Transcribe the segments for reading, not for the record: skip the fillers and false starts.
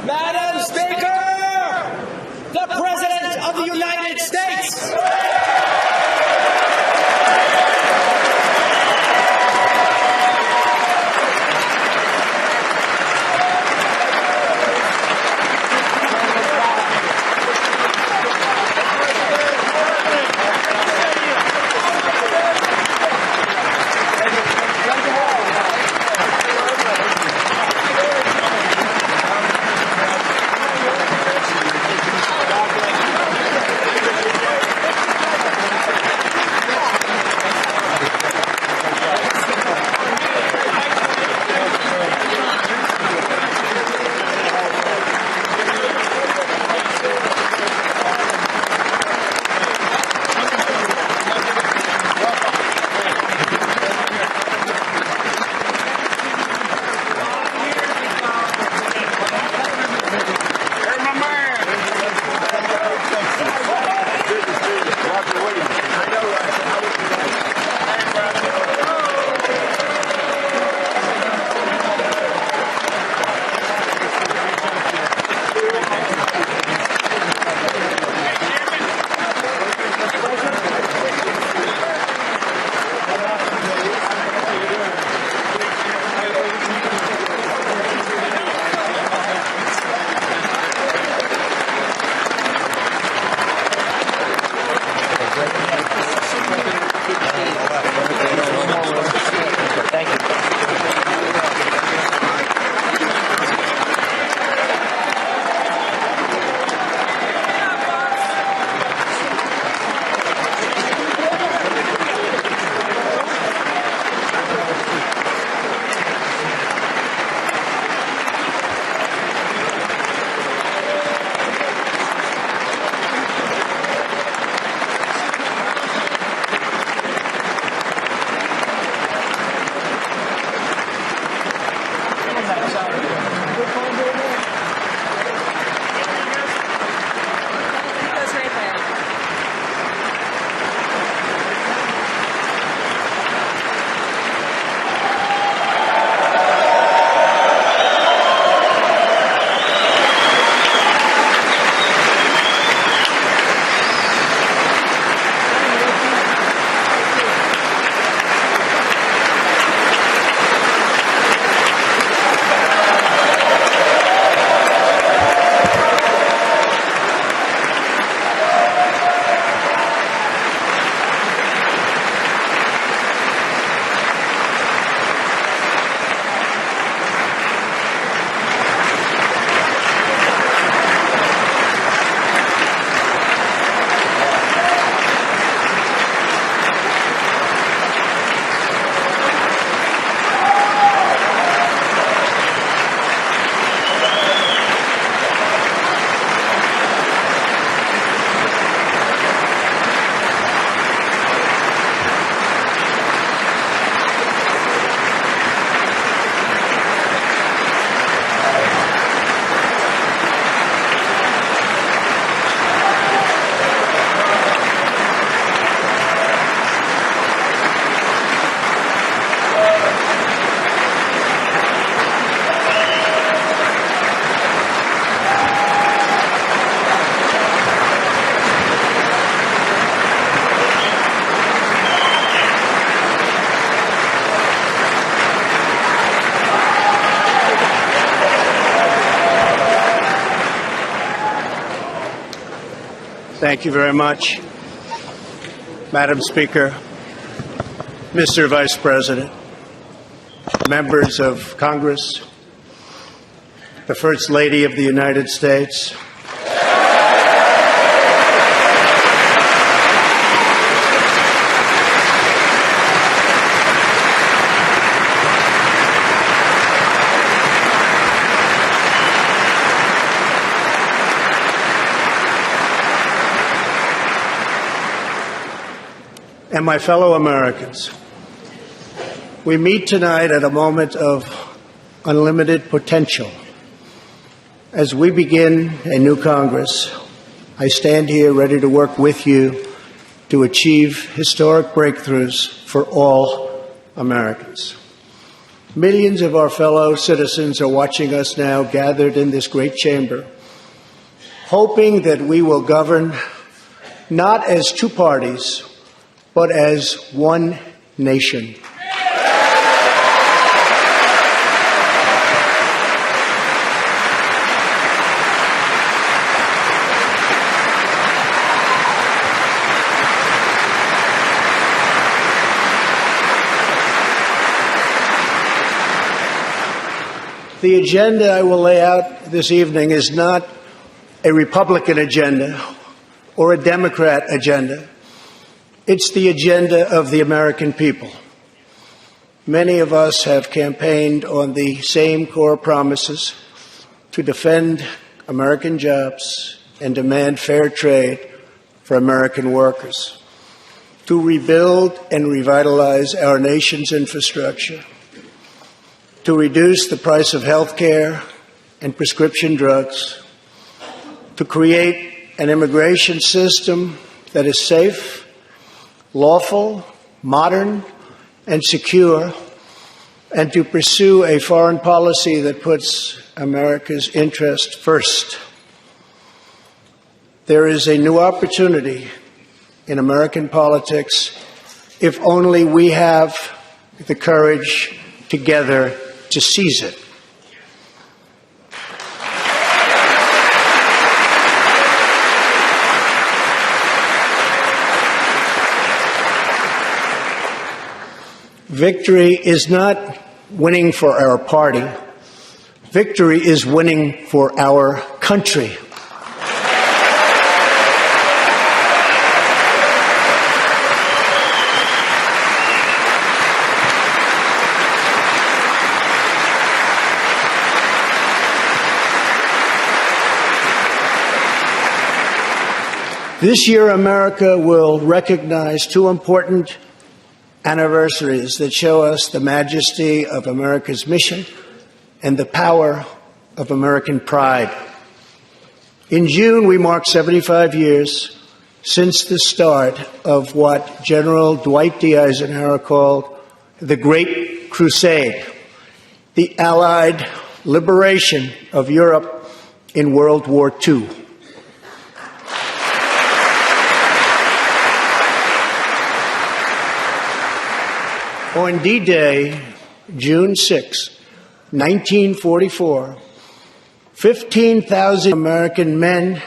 Madam Speaker, the President of the United States. Thank you very much, Madam Speaker, Mr. Vice President, members of Congress, the First Lady of the United States, and my fellow Americans, we meet tonight at a moment of unlimited potential. As we begin a new Congress, I stand here ready to work with you to achieve historic breakthroughs for all Americans. Millions of our fellow citizens are watching us now gathered in this great chamber, hoping that we will govern not as two parties, but as one nation. The agenda I will lay out this evening is not a Republican agenda or a Democrat agenda. It's the agenda of the American people. Many of us have campaigned on the same core promises: to defend American jobs and demand fair trade for American workers, to rebuild and revitalize our nation's infrastructure, to reduce the price of health care and prescription drugs, to create an immigration system that is safe, lawful, modern, and secure, and to pursue a foreign policy that puts America's interest first. There is a new opportunity in American politics if only we have the courage together to seize it. Victory is not winning for our party. Victory is winning for our country. This year, America will recognize two important anniversaries that show us the majesty of America's mission and the power of American pride. In June, we mark 75 years since the start of what General Dwight D. Eisenhower called the Great Crusade, the Allied liberation of Europe in World War II. On D-Day, June 6, 1944, 15,000 American men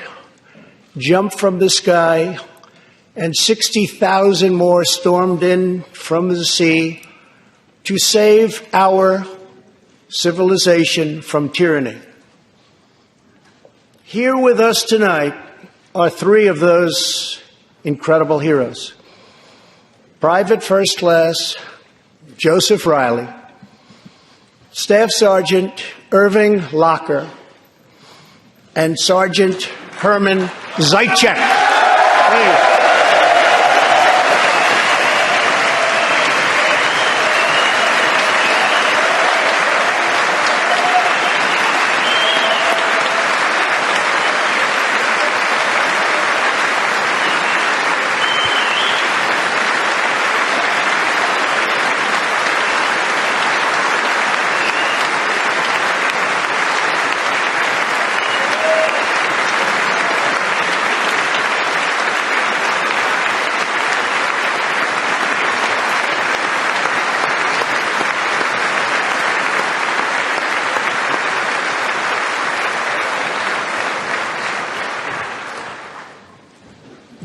jumped from the sky and 60,000 more stormed in from the sea to save our civilization from tyranny. Here with us tonight are three of those incredible heroes: Private First Class Joseph Riley, Staff Sergeant Irving Locker, and Sergeant Herman Zaitchik. Hey.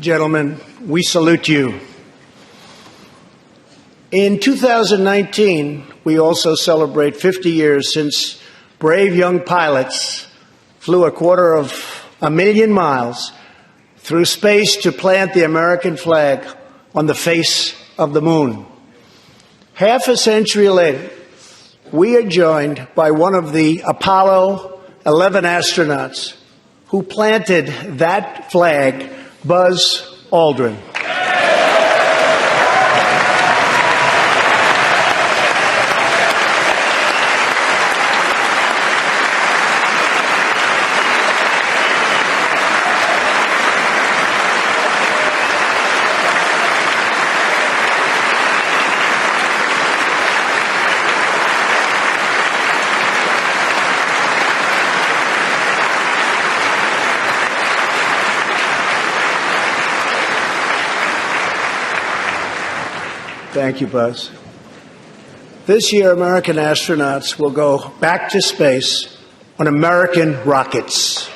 Gentlemen, we salute you. In 2019, we also celebrate 50 years since brave young pilots flew 250,000 miles through space to plant the American flag on the face of the moon. Half a century later, we are joined by one of the Apollo 11 astronauts who planted that flag, Buzz Aldrin. Thank you, Buzz. This year, American astronauts will go back to space on American rockets.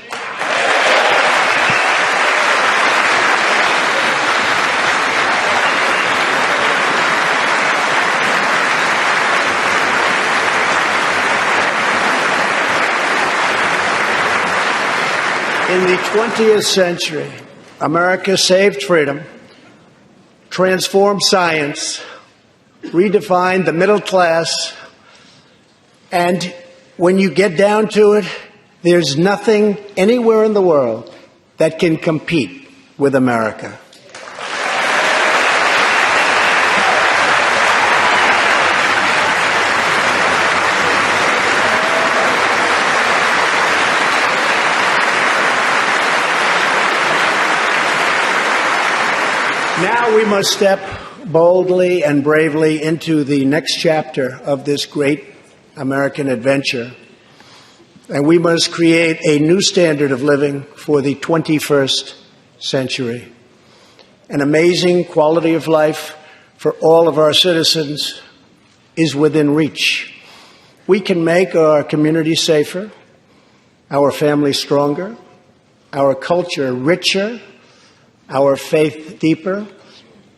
In the 20th century, America saved freedom, transformed science, redefined the middle class, and when you get down to it, there's nothing anywhere in the world that can compete with America. Now we must step boldly and bravely into the next chapter of this great American adventure. And we must create a new standard of living for the 21st century. An amazing quality of life for all of our citizens is within reach. We can make our community safer, our families stronger, our culture richer, our faith deeper,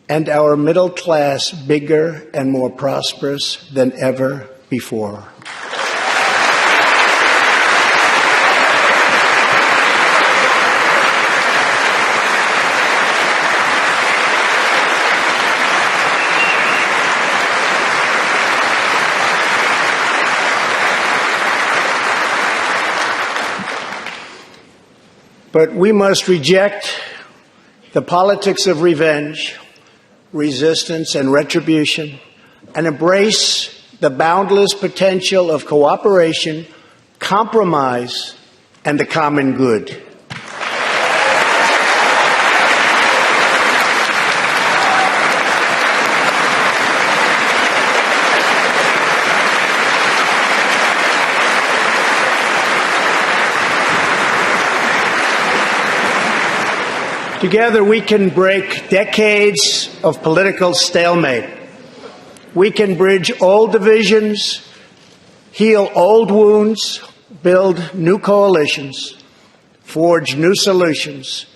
and our middle class bigger and more prosperous than ever before. But we must reject the politics of revenge, resistance, and retribution, and embrace the boundless potential of cooperation, compromise, and the common good. Together, we can break decades of political stalemate. We can bridge old divisions, heal old wounds, build new coalitions, forge new solutions,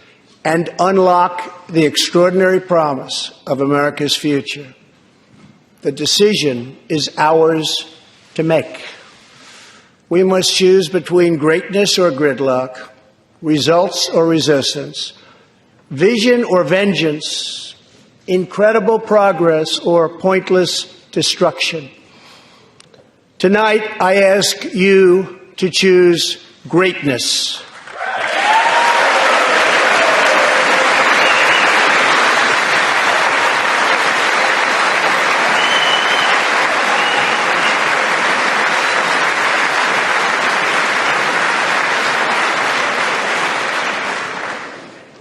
and unlock the extraordinary promise of America's future. The decision is ours to make. We must choose between greatness or gridlock, results or resistance, vision or vengeance, incredible progress or pointless destruction. Tonight, I ask you to choose greatness.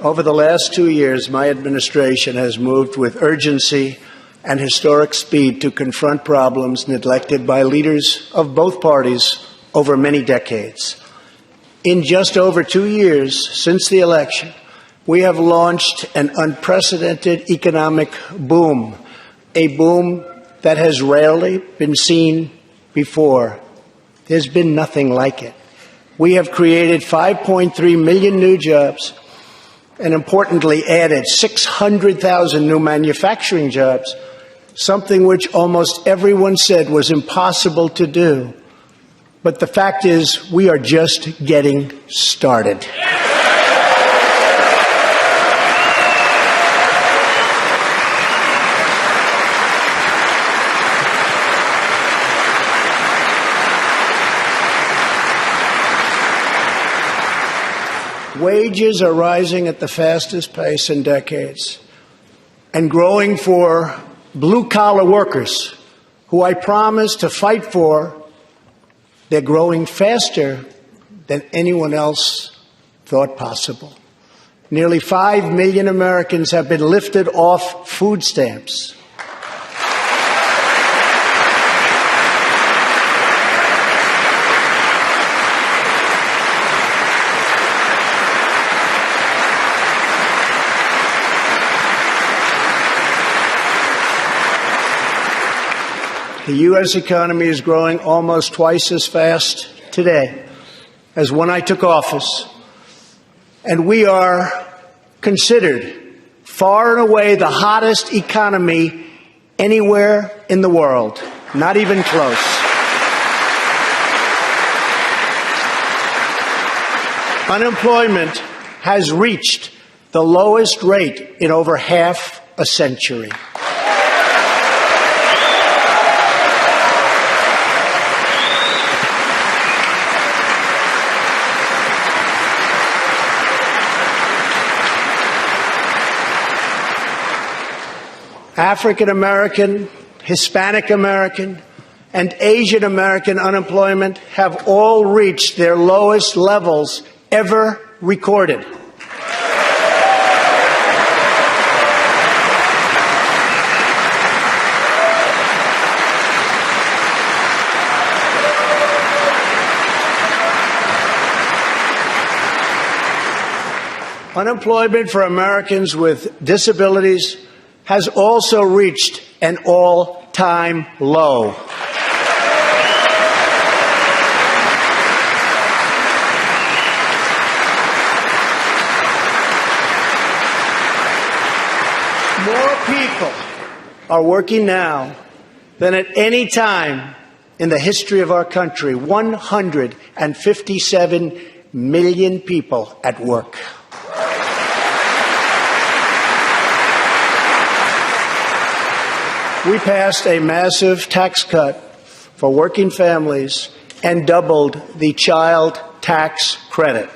Over the last 2 years, my administration has moved with urgency and historic speed to confront problems neglected by leaders of both parties over many decades. In just over 2 years since the election, we have launched an unprecedented economic boom, a boom that has rarely been seen before. There's been nothing like it. We have created 5.3 million new jobs, and importantly added 600,000 new manufacturing jobs, something which almost everyone said was impossible to do. But the fact is, we are just getting started. Wages are rising at the fastest pace in decades and growing for blue-collar workers who I promised to fight for. They're growing faster than anyone else thought possible. Nearly 5 million Americans have been lifted off food stamps. The U.S. economy is growing almost twice as fast today as when I took office, and we are considered far and away the hottest economy anywhere in the world, not even close. Unemployment has reached the lowest rate in over half a century. African American, Hispanic American, and Asian American unemployment have all reached their lowest levels ever recorded. Unemployment for Americans with disabilities has also reached an all-time low. More people are working now than at any time in the history of our country. 157 million people at work. We passed a massive tax cut for working families and doubled the child tax credit.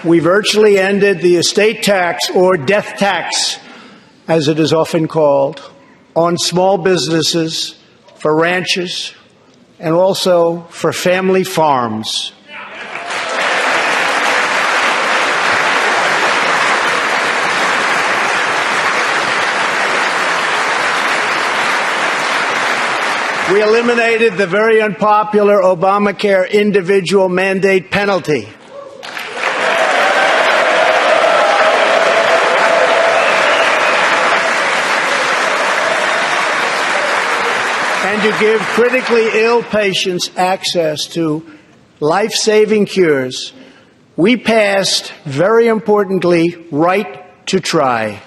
We virtually ended the estate tax, or death tax, as it is often called, on small businesses, for ranches, and also for family farms. We eliminated the very unpopular Obamacare individual mandate penalty. And to give critically ill patients access to life-saving cures, we passed, very importantly, Right to Try.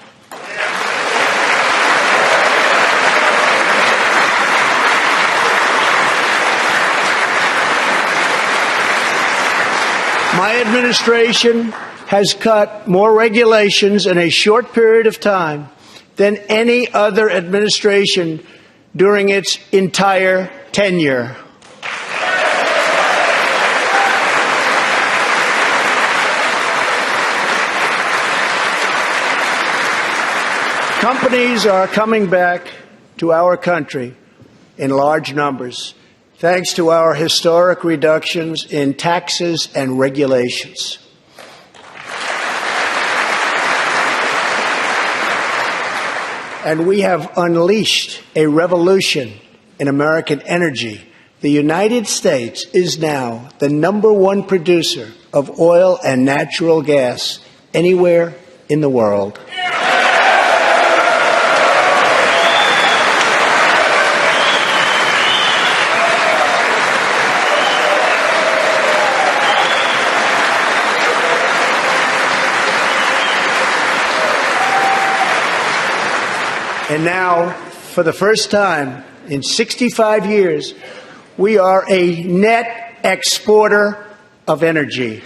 My administration has cut more regulations in a short period of time than any other administration during its entire tenure. Companies are coming back to our country in large numbers, thanks to our historic reductions in taxes and regulations. And we have unleashed a revolution in American energy. The United States is now the #1 producer of oil and natural gas anywhere in the world. And now, for the first time in 65 years, we are a net exporter of energy.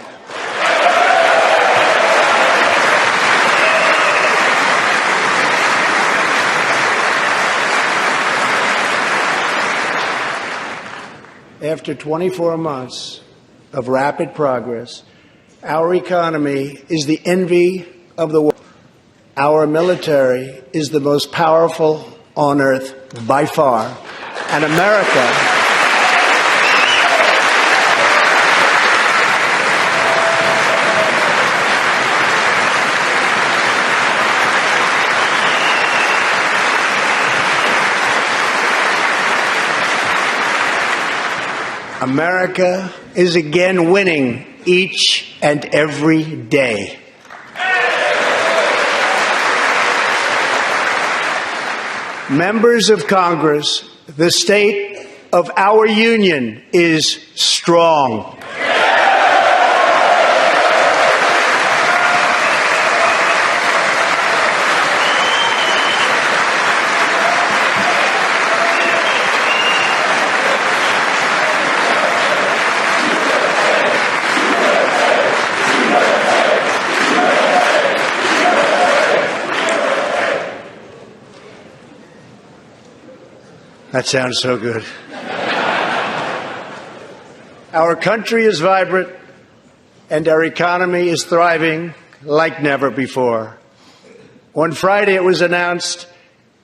After 24 months of rapid progress, our economy is the envy of the world. Our military is the most powerful on earth by far, and America America is again winning each and every day. Members of Congress, the state of our union is strong. That sounds so good. Our country is vibrant and our economy is thriving like never before. On Friday, it was announced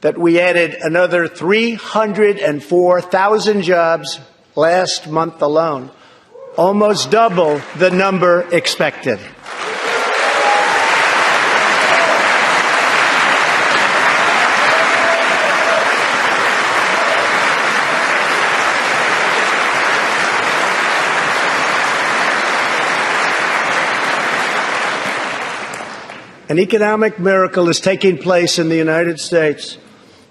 that we added another 304,000 jobs last month alone, almost double the number expected. An economic miracle is taking place in the United States,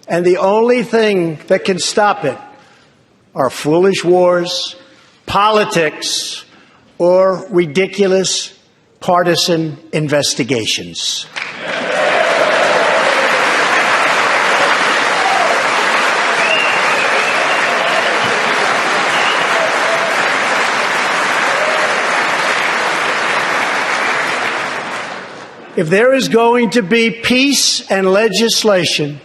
and the only thing that can stop it are foolish wars, politics, or ridiculous partisan investigations. If there is going to be peace and legislation,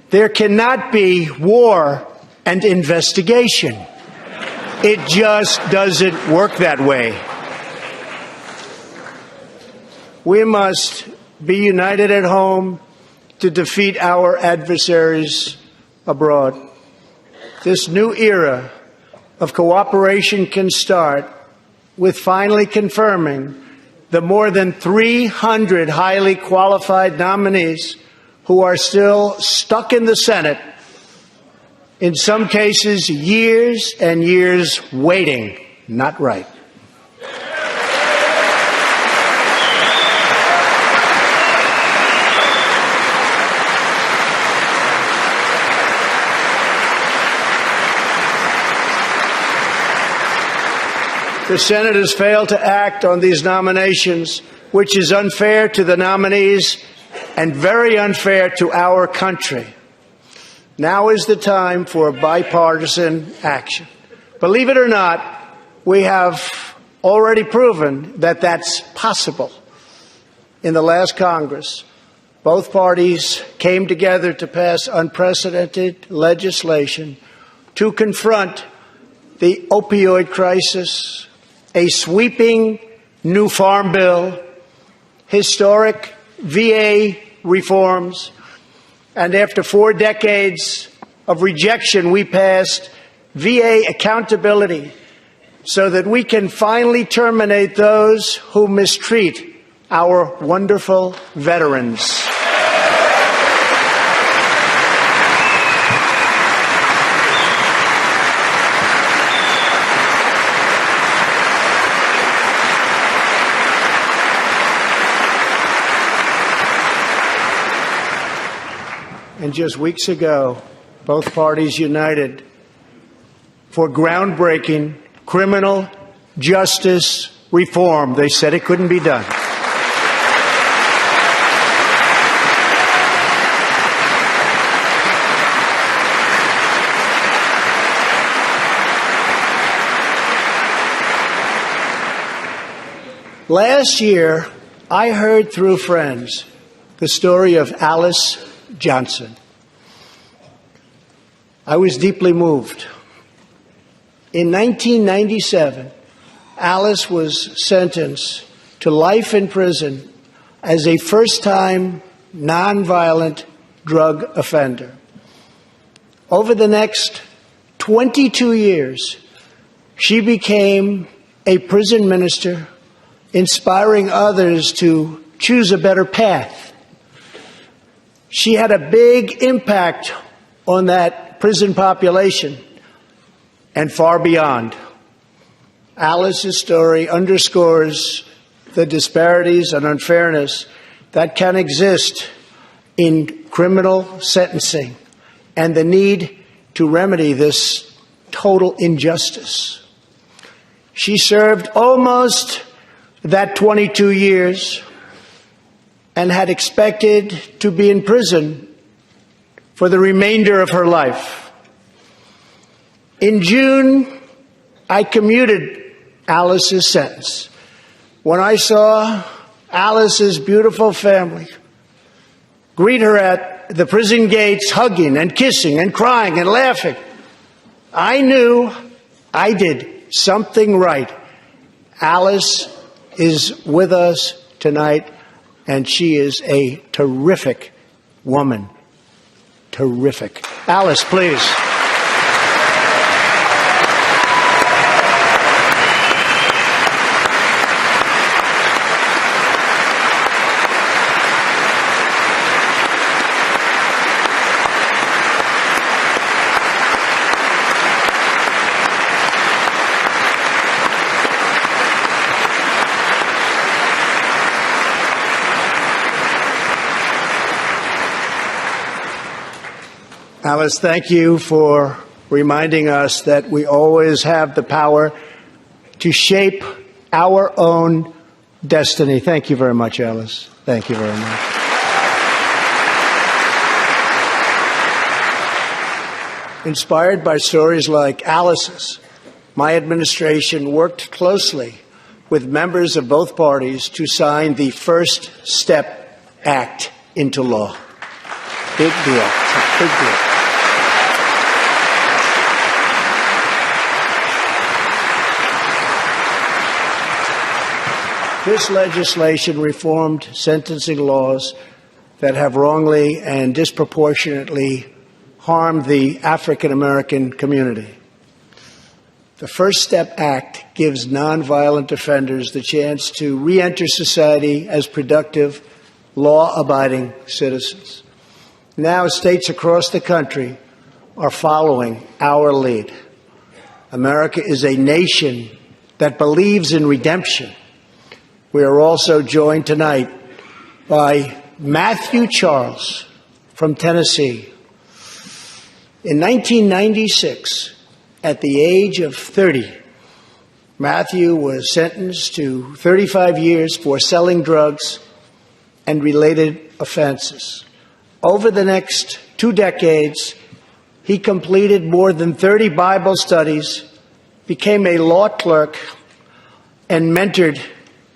there cannot be war and investigation. It just doesn't work that way. We must be united at home to defeat our adversaries abroad. This new era of cooperation can start with finally confirming the more than 300 highly qualified nominees who are still stuck in the Senate, in some cases years and years waiting. Not right. The Senate has failed to act on these nominations, which is unfair to the nominees and very unfair to our country. Now is the time for bipartisan action. Believe it or not, we have already proven that that's possible. In the last Congress, both parties came together to pass unprecedented legislation to confront the opioid crisis, a sweeping new farm bill, historic VA reforms, and after 4 decades of rejection, we passed VA accountability so that we can finally terminate those who mistreat our wonderful veterans. And just weeks ago, both parties united for groundbreaking criminal justice reform. They said it couldn't be done. Last year, I heard through friends the story of Alice Johnson. I was deeply moved. In 1997, Alice was sentenced to life in prison as a first-time nonviolent drug offender. Over the next 22 years, she became a prison minister, inspiring others to choose a better path. She had a big impact on that prison population and far beyond. Alice's story underscores the disparities and unfairness that can exist in criminal sentencing and the need to remedy this total injustice. She served almost that 22 years and had expected to be in prison for the remainder of her life. In June, I commuted Alice's sentence. When I saw Alice's beautiful family greet her at the prison gates, hugging and kissing and crying and laughing, I knew I did something right. Alice is with us tonight, and she is a terrific woman. Terrific. Alice, please. Alice, thank you for reminding us that we always have the power to shape our own destiny. Thank you very much, Alice. Thank you very much. Inspired by stories like Alice's, my administration worked closely with members of both parties to sign the First Step Act into law. Big deal. It's a big deal. This legislation reformed sentencing laws that have wrongly and disproportionately harmed the African American community. The First Step Act gives nonviolent offenders the chance to re-enter society as productive, law-abiding citizens. Now, states across the country are following our lead. America is a nation that believes in redemption. We are also joined tonight by Matthew Charles from Tennessee. In 1996, at the age of 30, Matthew was sentenced to 35 years for selling drugs and related offenses. Over the next 2 decades, he completed more than 30 Bible studies, became a law clerk, and mentored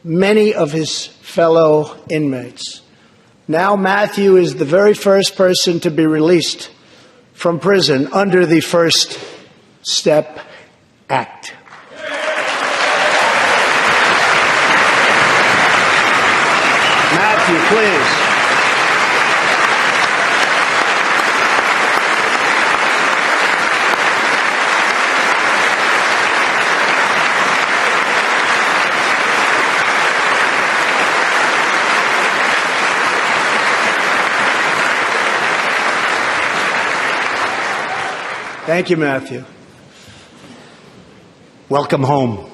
many of his fellow inmates. Now Matthew is the very first person to be released from prison under the First Step Act. Matthew, please. Thank you, Matthew. Welcome home.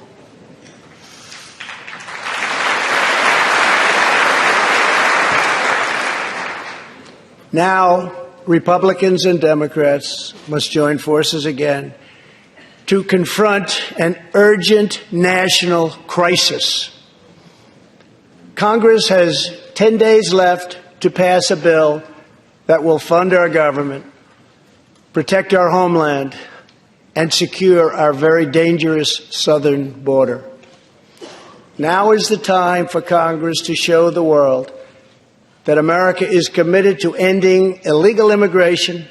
Now, Republicans and Democrats must join forces again to confront an urgent national crisis. Congress has 10 days left to pass a bill that will fund our government, protect our homeland, and secure our very dangerous southern border. Now is the time for Congress to show the world that America is committed to ending illegal immigration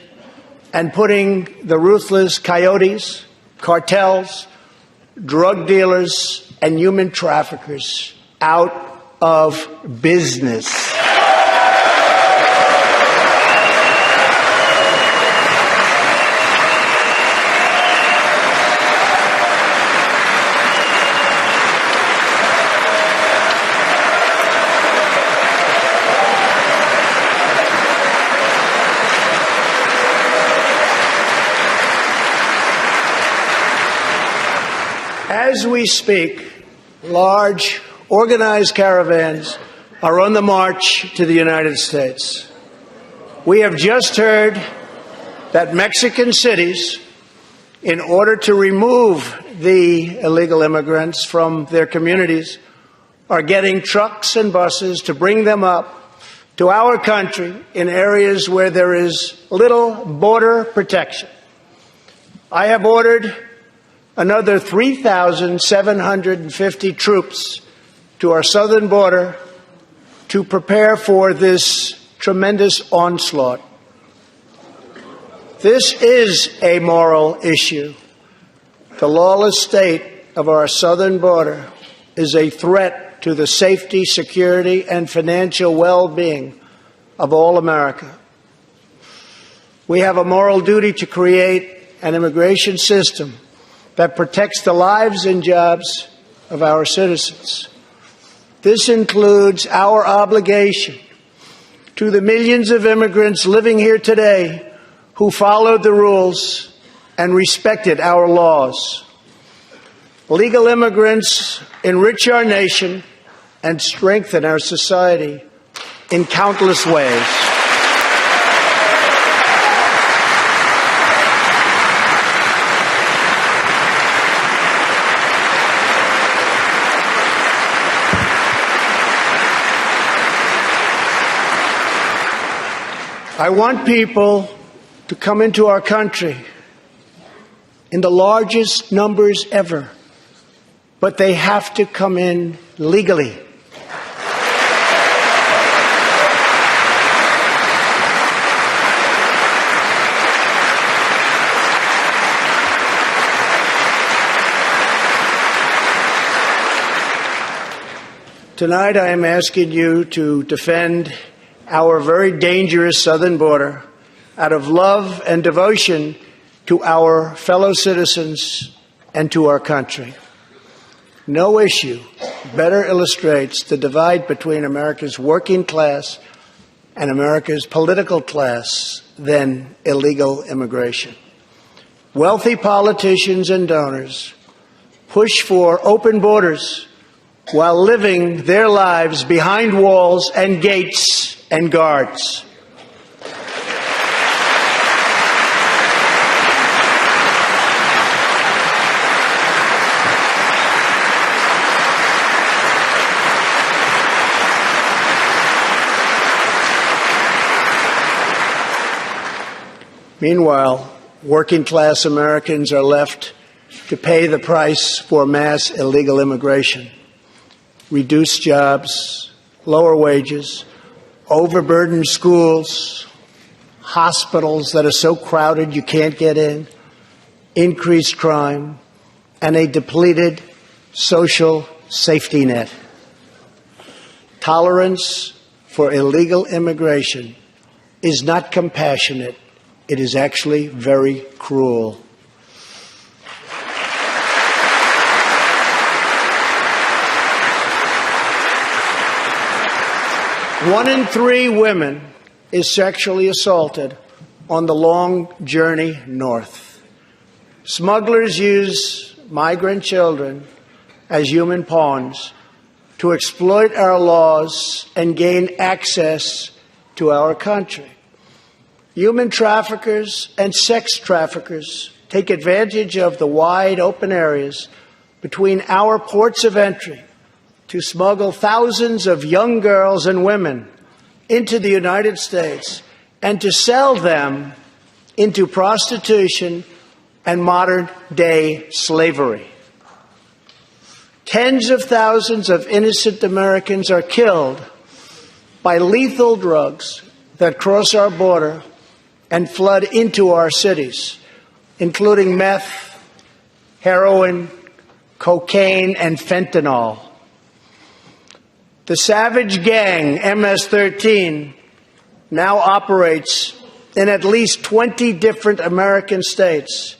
and putting the ruthless coyotes, cartels, drug dealers, and human traffickers out of business. As we speak, large, organized caravans are on the march to the United States. We have just heard that Mexican cities, in order to remove the illegal immigrants from their communities, are getting trucks and buses to bring them up to our country in areas where there is little border protection. I have ordered another 3,750 troops to our southern border to prepare for this tremendous onslaught. This is a moral issue. The lawless state of our southern border is a threat to the safety, security, and financial well-being of all America. We have a moral duty to create an immigration system that protects the lives and jobs of our citizens. This includes our obligation to the millions of immigrants living here today who followed the rules and respected our laws. Legal immigrants enrich our nation and strengthen our society in countless ways. I want people to come into our country in the largest numbers ever, but they have to come in legally. Tonight I am asking you to defend our very dangerous southern border out of love and devotion to our fellow citizens and to our country. No issue better illustrates the divide between America's working class and America's political class than illegal immigration. Wealthy politicians and donors push for open borders while living their lives behind walls and gates and guards. Meanwhile, working-class Americans are left to pay the price for mass illegal immigration. Reduced jobs, lower wages, overburdened schools, hospitals that are so crowded you can't get in, increased crime, and a depleted social safety net. Tolerance for illegal immigration is not compassionate. It is actually very cruel. One in 3 women is sexually assaulted on the long journey north. Smugglers use migrant children as human pawns to exploit our laws and gain access to our country. Human traffickers and sex traffickers take advantage of the wide open areas between our ports of entry to smuggle thousands of young girls and women into the United States and to sell them into prostitution and modern-day slavery. Tens of thousands of innocent Americans are killed by lethal drugs that cross our border and flood into our cities, including meth, heroin, cocaine, and fentanyl. The savage gang, MS-13, now operates in at least 20 different American states,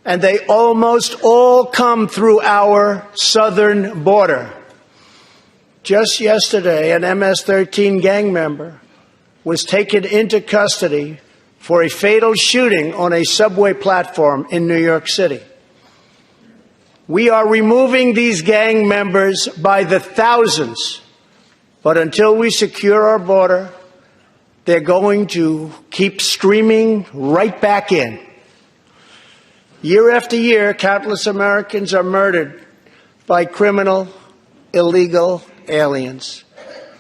and they almost all come through our southern border. Just yesterday, an MS-13 gang member was taken into custody for a fatal shooting on a subway platform in New York City. We are removing these gang members by the thousands. But until we secure our border, they're going to keep streaming right back in. Year after year, countless Americans are murdered by criminal, illegal aliens.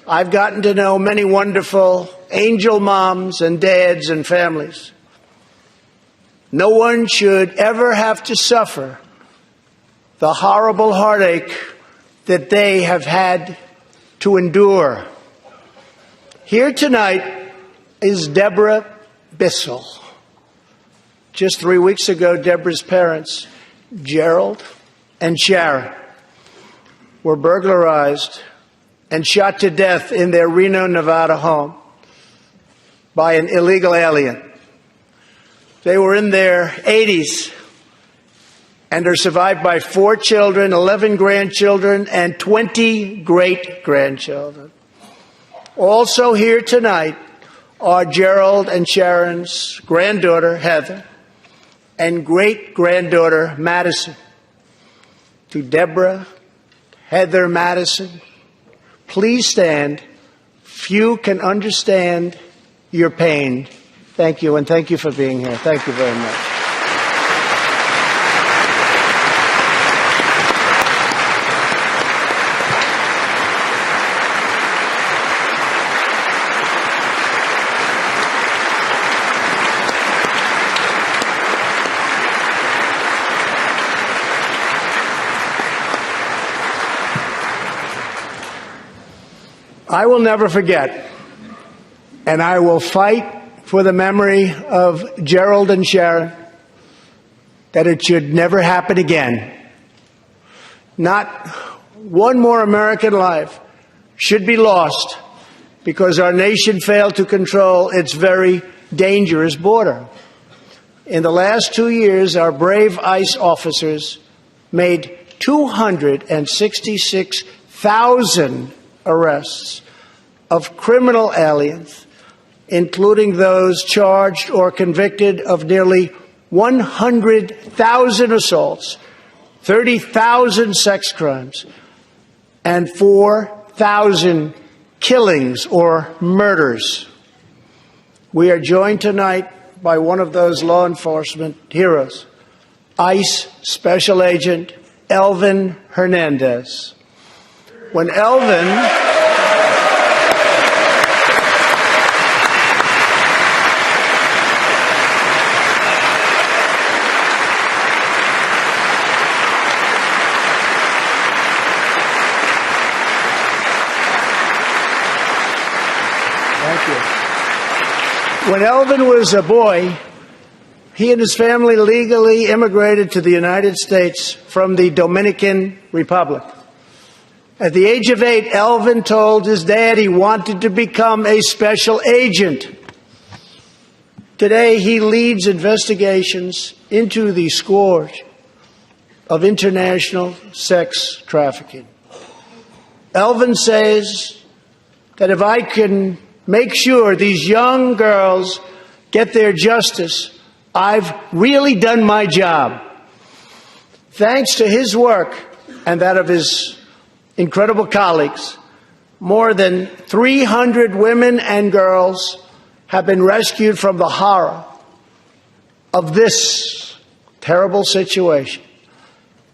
I've gotten to know many wonderful angel moms and dads and families. No one should ever have to suffer the horrible heartache that they have had to endure. Here tonight is Deborah Bissell. Just 3 weeks ago, Deborah's parents, Gerald and Sharon, were burglarized and shot to death in their Reno, Nevada home by an illegal alien. They were in their 80s and are survived by 4 children, 11 grandchildren, and 20 great-grandchildren. Also here tonight are Gerald and Sharon's granddaughter, Heather, and great-granddaughter, Madison. To Deborah, Heather, Madison, please stand. Few can understand your pain. Thank you, and thank you for being here. Thank you very much. I will never forget, and I will fight for the memory of Gerald and Sharon, that it should never happen again. Not one more American life should be lost because our nation failed to control its very dangerous border. In the last 2 years, our brave ICE officers made 266,000 arrests of criminal aliens, including those charged or convicted of nearly 100,000 assaults, 30,000 sex crimes, and 4,000 killings or murders. We are joined tonight by one of those law enforcement heroes, ICE Special Agent Elvin Hernandez. When Elvin When Elvin was a boy, he and his family legally immigrated to the United States from the Dominican Republic. At the age of 8, Elvin told his dad he wanted to become a special agent. Today, he leads investigations into the scourge of international sex trafficking. Elvin says that if I can make sure these young girls get their justice, I've really done my job. Thanks to his work and that of his incredible colleagues, more than 300 women and girls have been rescued from the horror of this terrible situation.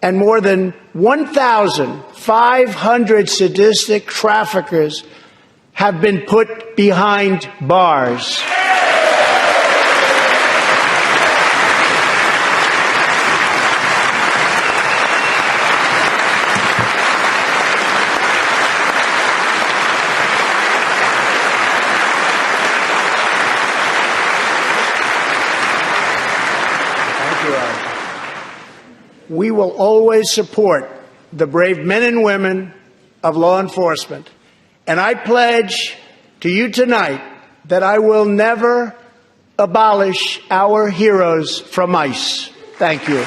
And more than 1,500 sadistic traffickers have been put behind bars. We will always support the brave men and women of law enforcement. And I pledge to you tonight that I will never abolish our heroes from ICE. Thank you.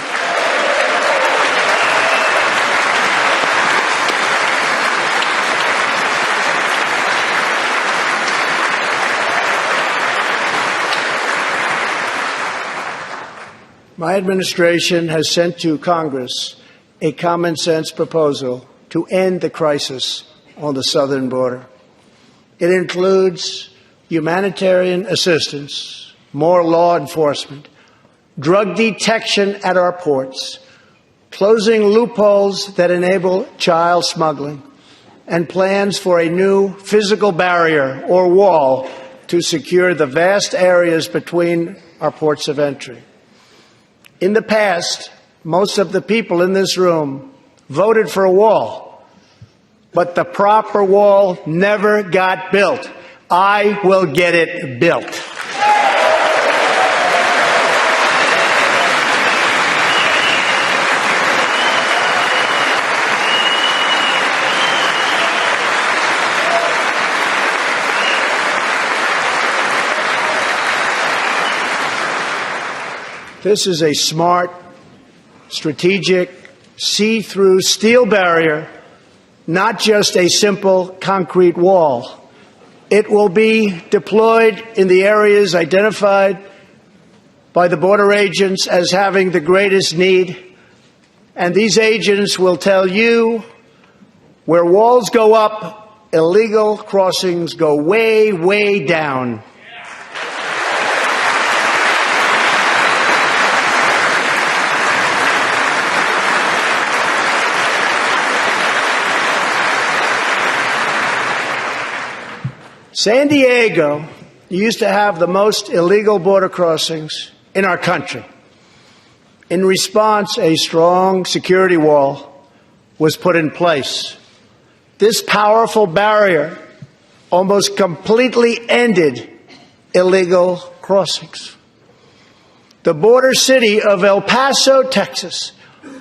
My administration has sent to Congress a common-sense proposal to end the crisis on the southern border. It includes humanitarian assistance, more law enforcement, drug detection at our ports, closing loopholes that enable child smuggling, and plans for a new physical barrier or wall to secure the vast areas between our ports of entry. In the past, most of the people in this room voted for a wall, but the proper wall never got built. I will get it built. This is a smart, strategic, see-through steel barrier, not just a simple concrete wall. It will be deployed in the areas identified by the border agents as having the greatest need, and these agents will tell you where walls go up, illegal crossings go way, way down. San Diego used to have the most illegal border crossings in our country. In response, a strong security wall was put in place. This powerful barrier almost completely ended illegal crossings. The border city of El Paso, Texas,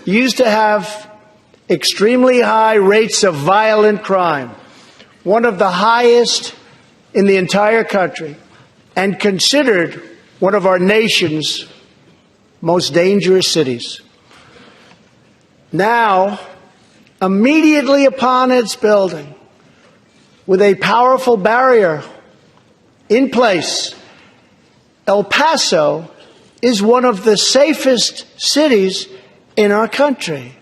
used to have extremely high rates of violent crime, one of the highest in the entire country, and considered one of our nation's most dangerous cities. Now, immediately upon its building, with a powerful barrier in place, El Paso is one of the safest cities in our country.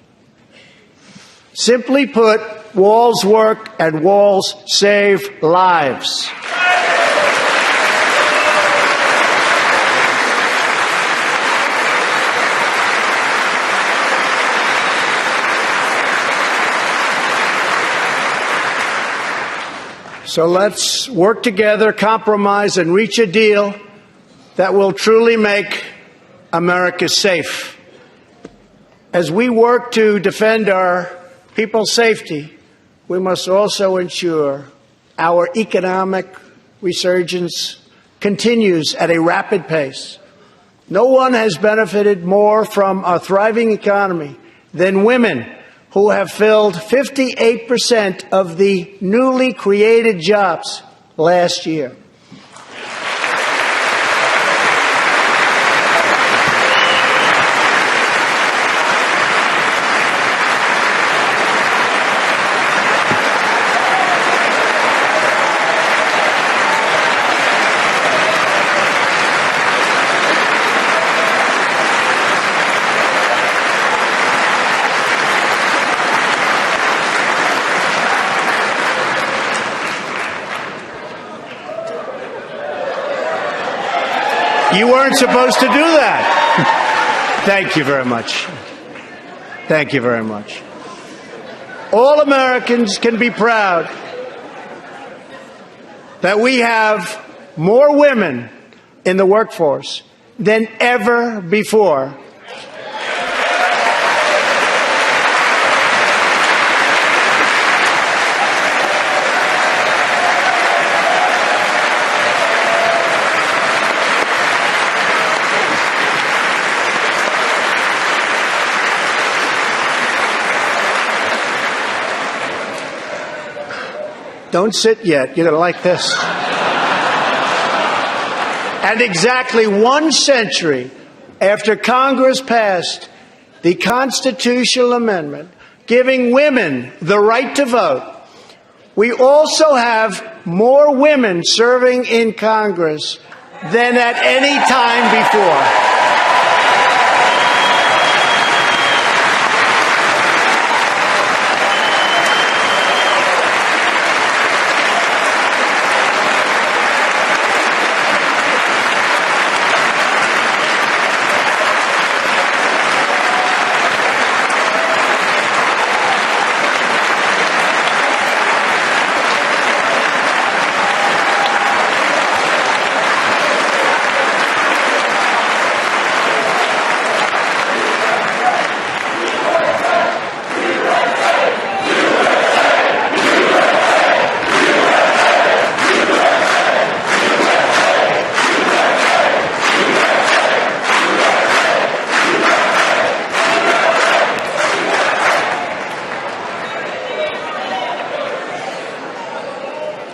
Simply put, walls work and walls save lives. So let's work together, compromise, and reach a deal that will truly make America safe. As we work to defend our people's safety, we must also ensure our economic resurgence continues at a rapid pace. No one has benefited more from a thriving economy than women, who have filled 58% of the newly created jobs last year. You weren't supposed to do that. Thank you very much. Thank you very much. All Americans can be proud that we have more women in the workforce than ever before. Don't sit yet. You're going to like this. And exactly 1 century after Congress passed the constitutional amendment giving women the right to vote, we also have more women serving in Congress than at any time before.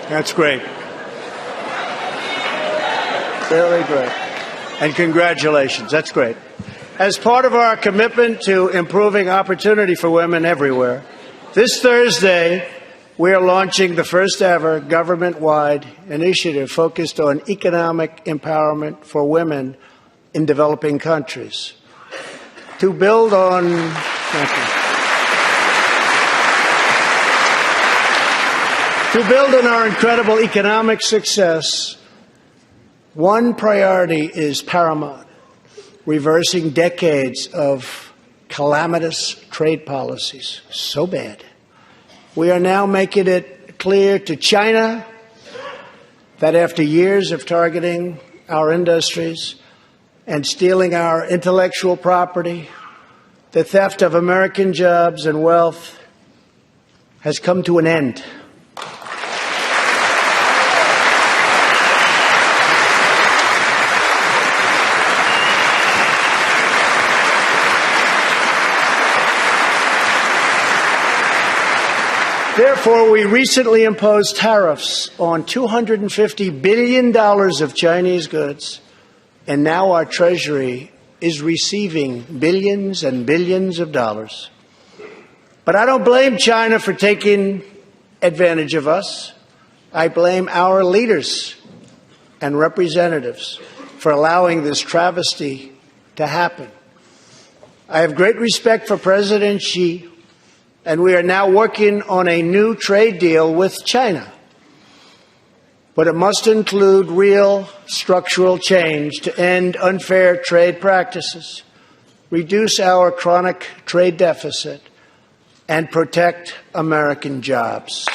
That's great. Very great. And congratulations. That's great. As part of our commitment to improving opportunity for women everywhere, this Thursday, we are launching the first ever government-wide initiative focused on economic empowerment for women in developing countries. To build on, our incredible economic success, one priority is paramount: reversing decades of calamitous trade policies. So bad. We are now making it clear to China that after years of targeting our industries and stealing our intellectual property, the theft of American jobs and wealth has come to an end. Therefore, we recently imposed tariffs on $250 billion of Chinese goods, and now our Treasury is receiving billions and billions of dollars. But I don't blame China for taking advantage of us. I blame our leaders and representatives for allowing this travesty to happen. I have great respect for President Xi, and we are now working on a new trade deal with China. But it must include real structural change to end unfair trade practices, reduce our chronic trade deficit, and protect American jobs.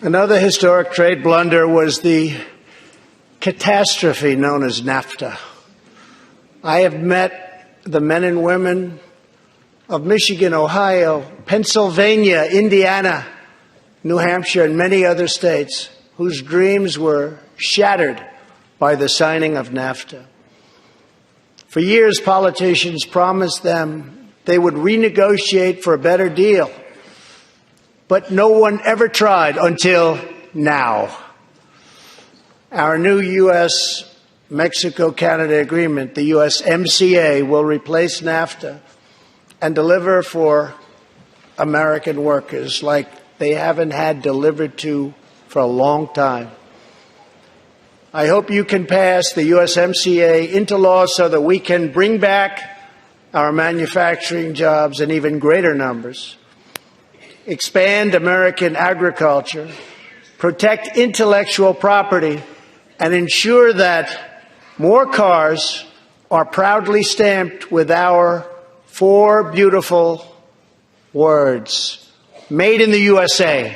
Another historic trade blunder was the catastrophe known as NAFTA. I have met the men and women of Michigan, Ohio, Pennsylvania, Indiana, New Hampshire, and many other states whose dreams were shattered by the signing of NAFTA. For years, politicians promised them they would renegotiate for a better deal. But no one ever tried until now. Our new U.S.-Mexico-Canada agreement, the USMCA, will replace NAFTA and deliver for American workers like they haven't had delivered to for a long time. I hope you can pass the USMCA into law so that we can bring back our manufacturing jobs in even greater numbers, expand American agriculture, protect intellectual property, and ensure that more cars are proudly stamped with our four beautiful words: Made in the USA.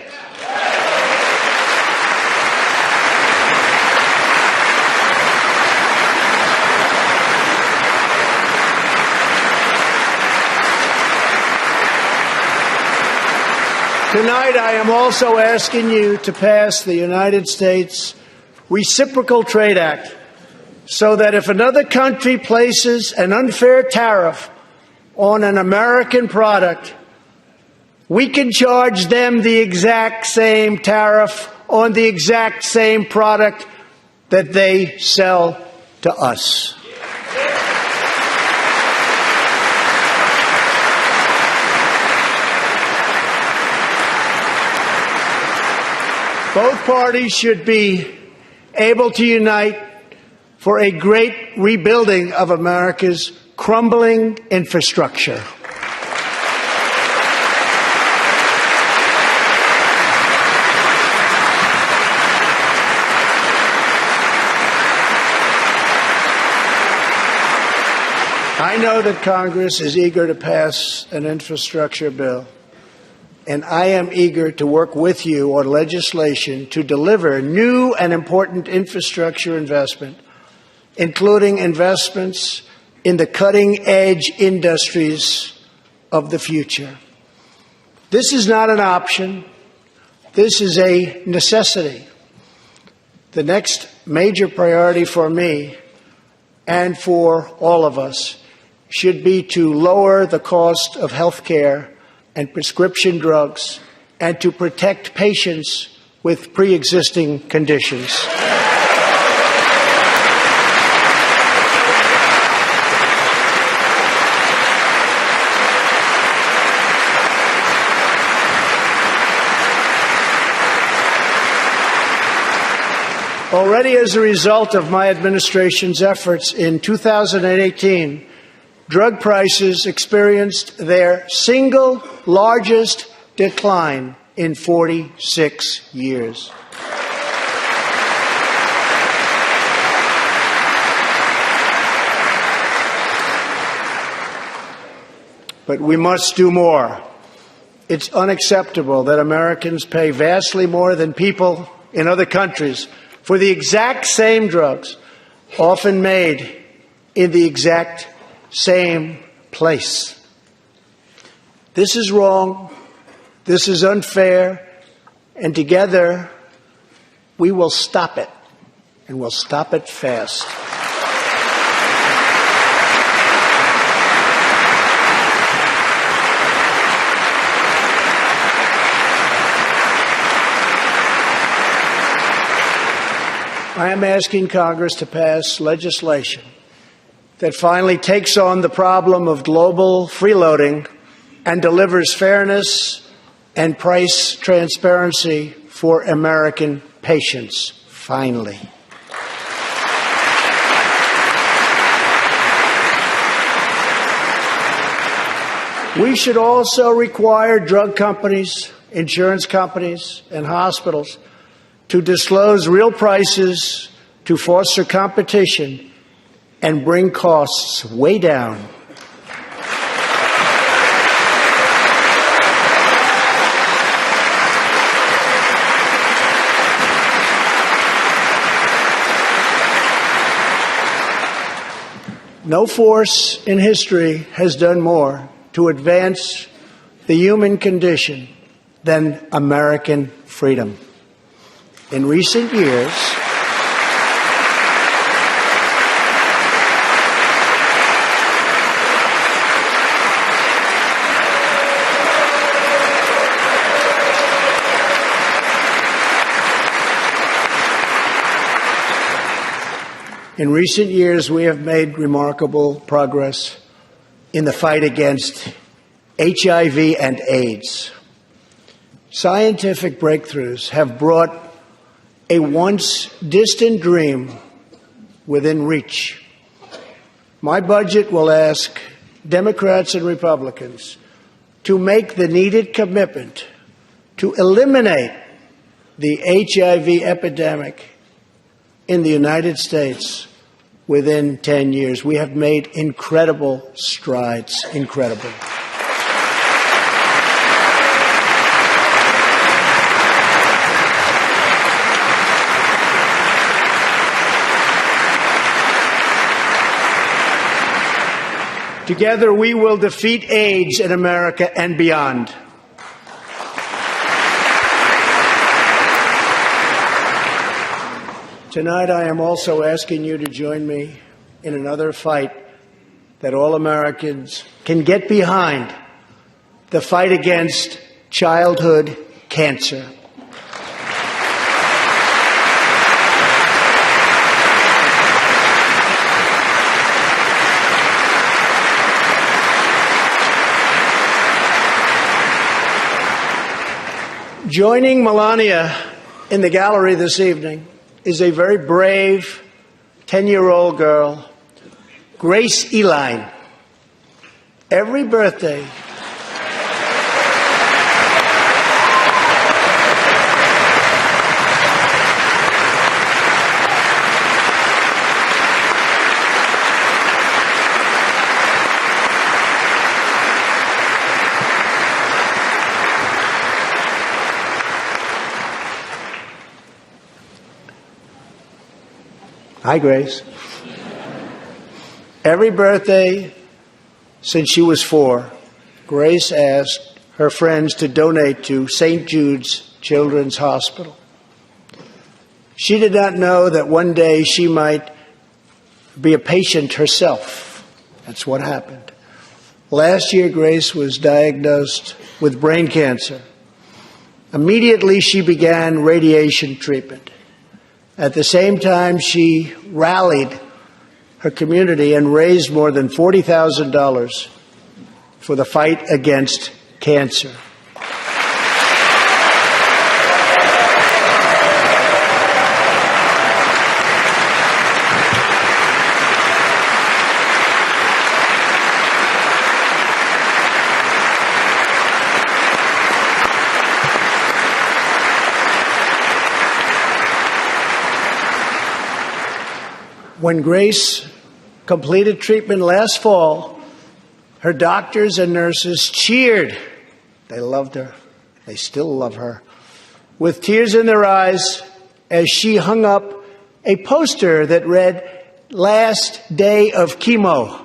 Tonight, I am also asking you to pass the United States Reciprocal Trade Act so that if another country places an unfair tariff on an American product, we can charge them the exact same tariff on the exact same product that they sell to us. Both parties should be able to unite for a great rebuilding of America's crumbling infrastructure. I know that Congress is eager to pass an infrastructure bill, and I am eager to work with you on legislation to deliver new and important infrastructure investment, including investments in the cutting-edge industries of the future. This is not an option. This is a necessity. The next major priority for me and for all of us should be to lower the cost of health care and prescription drugs and to protect patients with pre-existing conditions. Already as a result of my administration's efforts in 2018, drug prices experienced their single largest decline in 46 years. But we must do more. It's unacceptable that Americans pay vastly more than people in other countries for the exact same drugs, often made in the exact same place. This is wrong. This is unfair. And together, we will stop it. And we'll stop it fast. I am asking Congress to pass legislation that finally takes on the problem of global freeloading and delivers fairness and price transparency for American patients, finally. We should also require drug companies, insurance companies, and hospitals to disclose real prices to foster competition and bring costs way down. No force in history has done more to advance the human condition than American freedom. In recent years, we have made remarkable progress in the fight against HIV and AIDS. Scientific breakthroughs have brought a once distant dream within reach. My budget will ask Democrats and Republicans to make the needed commitment to eliminate the HIV epidemic in the United States within 10 years. We have made incredible strides, incredible. Together, we will defeat AIDS in America and beyond. Tonight, I am also asking you to join me in another fight that all Americans can get behind, the fight against childhood cancer. Joining Melania in the gallery this evening is a very brave 10-year-old girl, Grace Eline. Every birthday, hi, Grace. Every birthday since she was 4, Grace asked her friends to donate to St. Jude's Children's Hospital. She did not know that one day she might be a patient herself. That's what happened. Last year, Grace was diagnosed with brain cancer. Immediately, she began radiation treatment. At the same time, she rallied her community and raised more than $40,000 for the fight against cancer. When Grace completed treatment last fall, her doctors and nurses cheered. They loved her. They still love her. With tears in their eyes as she hung up a poster that read, "Last day of chemo."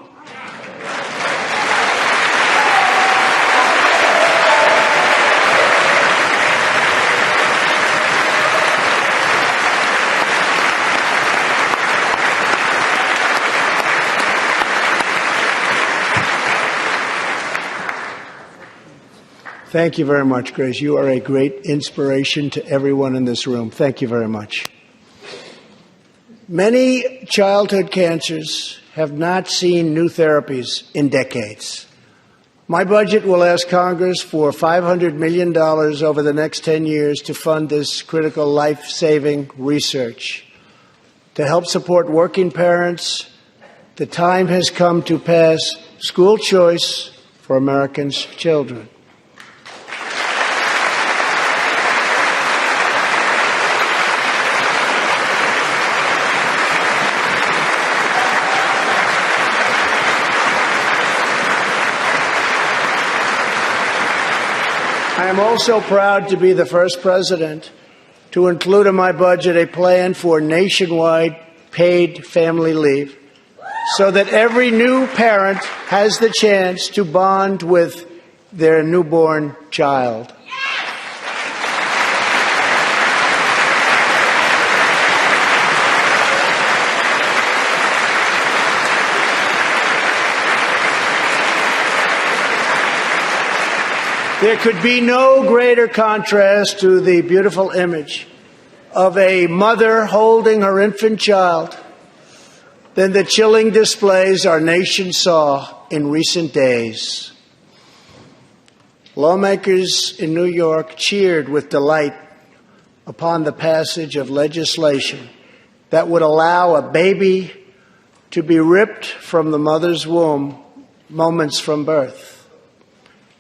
Thank you very much, Grace. You are a great inspiration to everyone in this room. Thank you very much. Many childhood cancers have not seen new therapies in decades. My budget will ask Congress for $500 million over the next 10 years to fund this critical life-saving research. To help support working parents, the time has come to pass school choice for Americans' children. I am also proud to be the first president to include in my budget a plan for nationwide paid family leave so that every new parent has the chance to bond with their newborn child. There could be no greater contrast to the beautiful image of a mother holding her infant child than the chilling displays our nation saw in recent days. Lawmakers in New York cheered with delight upon the passage of legislation that would allow a baby to be ripped from the mother's womb moments from birth.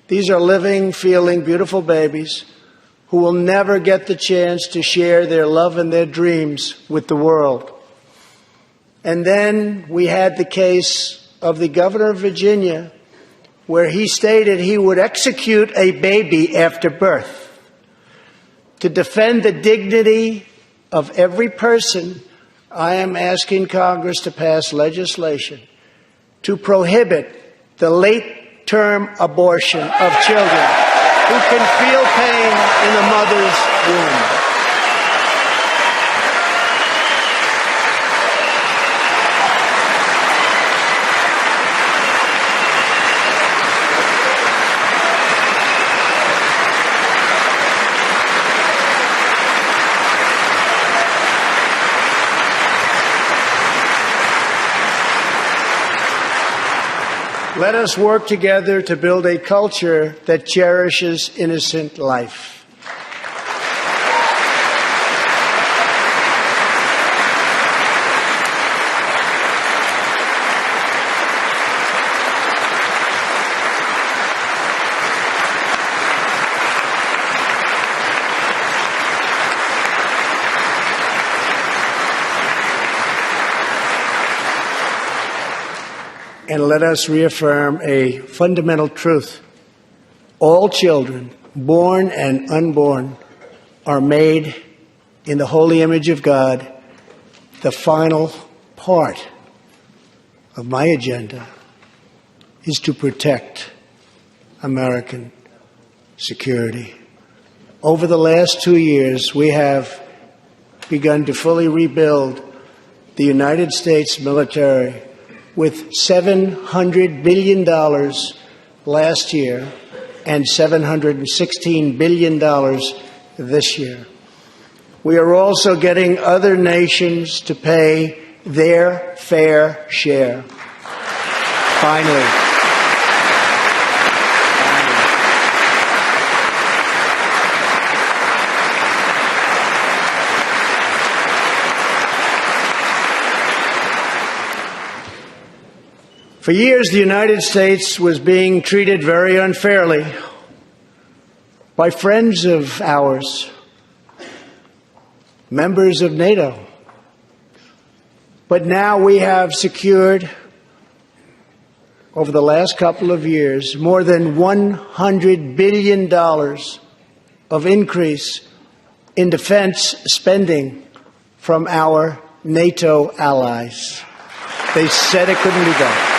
These are living, feeling, beautiful babies who will never get the chance to share their love and their dreams with the world. And then we had the case of the governor of Virginia, where he stated he would execute a baby after birth. To defend the dignity of every person, I am asking Congress to pass legislation to prohibit the late-term abortion of children who can feel pain in the mother's womb. Let us work together to build a culture that cherishes innocent life. And let us reaffirm a fundamental truth. All children, born and unborn, are made in the holy image of God. The final part of my agenda is to protect American security. Over the last 2 years, we have begun to fully rebuild the United States military with $700 billion last year and $716 billion this year. We are also getting other nations to pay their fair share. Finally. For years, the United States was being treated very unfairly by friends of ours, members of NATO. But now we have secured, over the last couple of years, more than $100 billion of increase in defense spending from our NATO allies. They said it couldn't be done.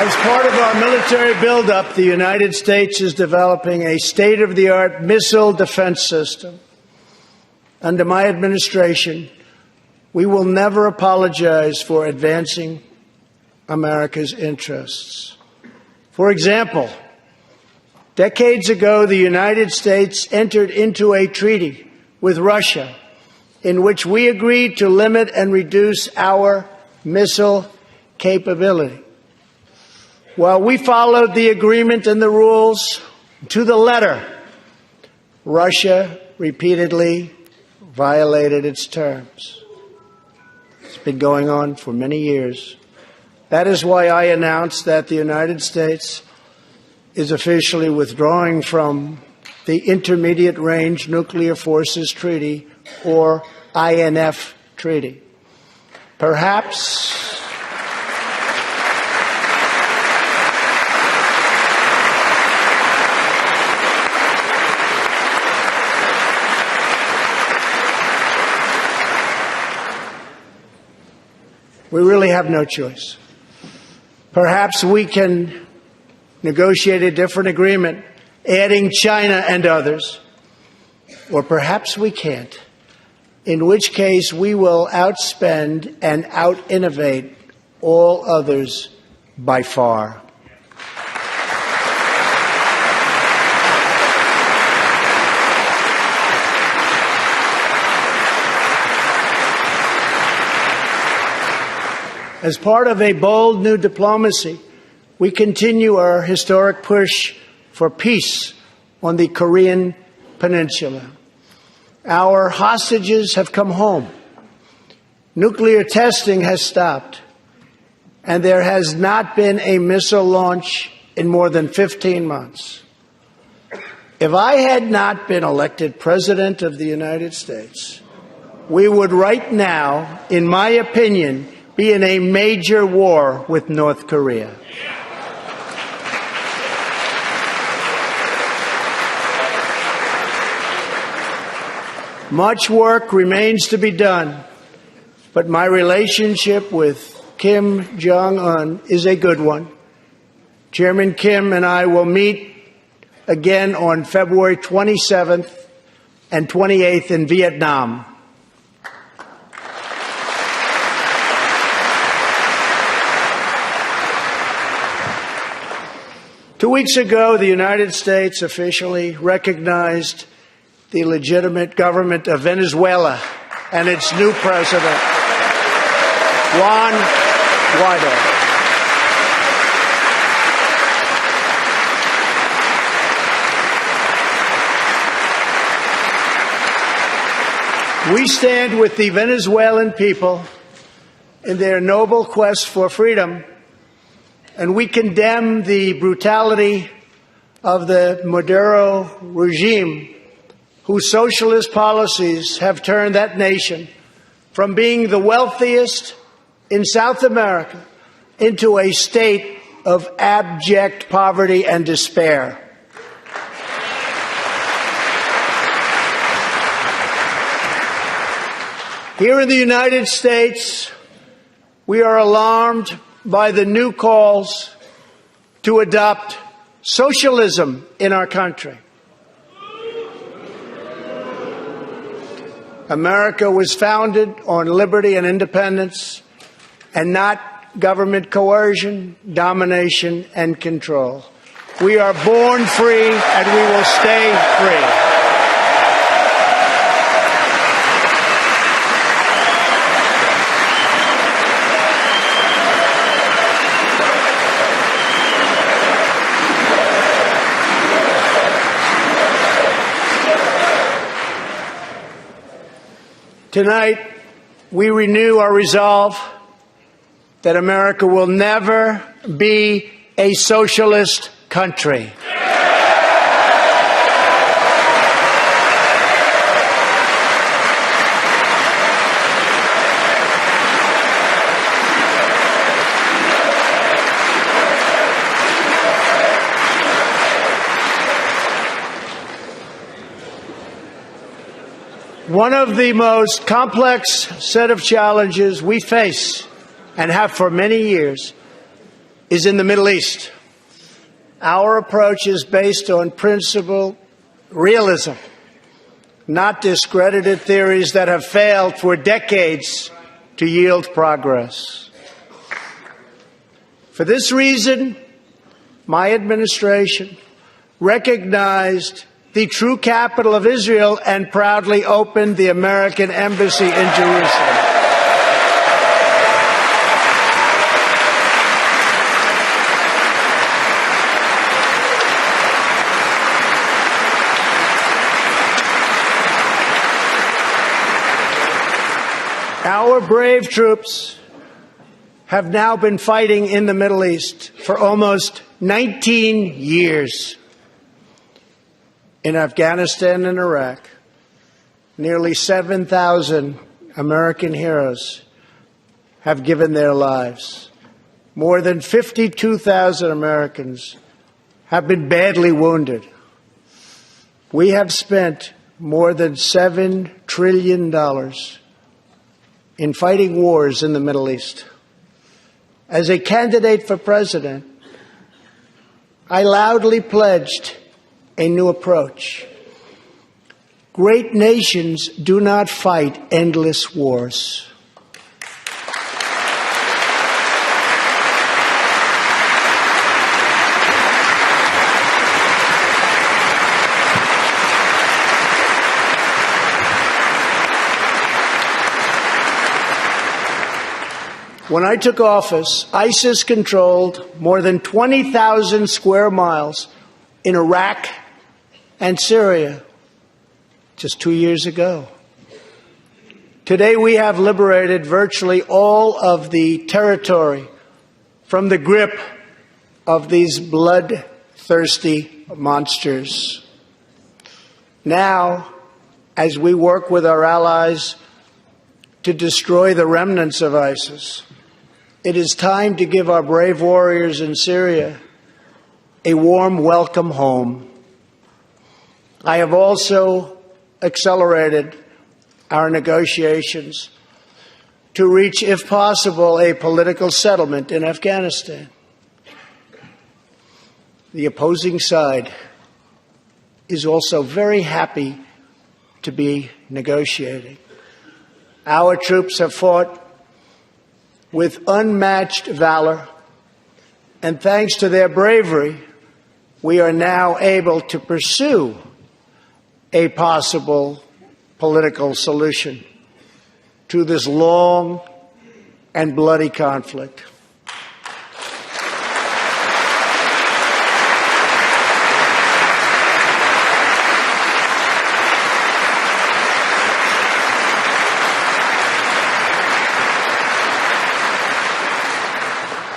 As part of our military buildup, the United States is developing a state-of-the-art missile defense system. Under my administration, we will never apologize for advancing America's interests. For example, decades ago, the United States entered into a treaty with Russia in which we agreed to limit and reduce our missile capability. While we followed the agreement and the rules to the letter, Russia repeatedly violated its terms. It's been going on for many years. That is why I announced that the United States is officially withdrawing from the Intermediate Range Nuclear Forces Treaty, or INF Treaty. Perhaps we really have no choice. Perhaps we can negotiate a different agreement, adding China and others, or perhaps we can't, in which case we will outspend and out-innovate all others by far. As part of a bold new diplomacy, we continue our historic push for peace on the Korean Peninsula. Our hostages have come home. Nuclear testing has stopped, and there has not been a missile launch in more than 15 months. If I had not been elected President of the United States, we would right now, in my opinion, be in a major war with North Korea. Much work remains to be done, but my relationship with Kim Jong-un is a good one. Chairman Kim and I will meet again on February 27th and 28th in Vietnam. Two weeks ago, the United States officially recognized the legitimate government of Venezuela and its new president, Juan Guaido. We stand with the Venezuelan people in their noble quest for freedom, and we condemn the brutality of the Maduro regime, whose socialist policies have turned that nation from being the wealthiest in South America into a state of abject poverty and despair. Here in the United States, We are alarmed by the new calls to adopt socialism in our country. America was founded on liberty and independence, and not government coercion, domination, and control. We are born free, and we will stay free. Tonight, we renew our resolve that America will never be a socialist country. One of the most complex set of challenges we face, and have for many years, is in the Middle East. Our approach is based on principled realism, not discredited theories that have failed for decades to yield progress. For this reason, my administration recognized the true capital of Israel and proudly opened the American embassy in Jerusalem. Our brave troops have now been fighting in the Middle East for almost 19 years. In Afghanistan and Iraq, nearly 7,000 American heroes have given their lives. More than 52,000 Americans have been badly wounded. We have spent more than $7 trillion in fighting wars in the Middle East. As a candidate for president, I loudly pledged a new approach. Great nations do not fight endless wars. When I took office, ISIS controlled more than 20,000 square miles in Iraq and Syria just 2 years ago. Today, we have liberated virtually all of the territory from the grip of these bloodthirsty monsters. Now, as we work with our allies to destroy the remnants of ISIS, it is time to give our brave warriors in Syria a warm welcome home. I have also accelerated our negotiations to reach, if possible, a political settlement in Afghanistan. The opposing side is also very happy to be negotiating. Our troops have fought with unmatched valor, and thanks to their bravery, we are now able to pursue a possible political solution to this long and bloody conflict.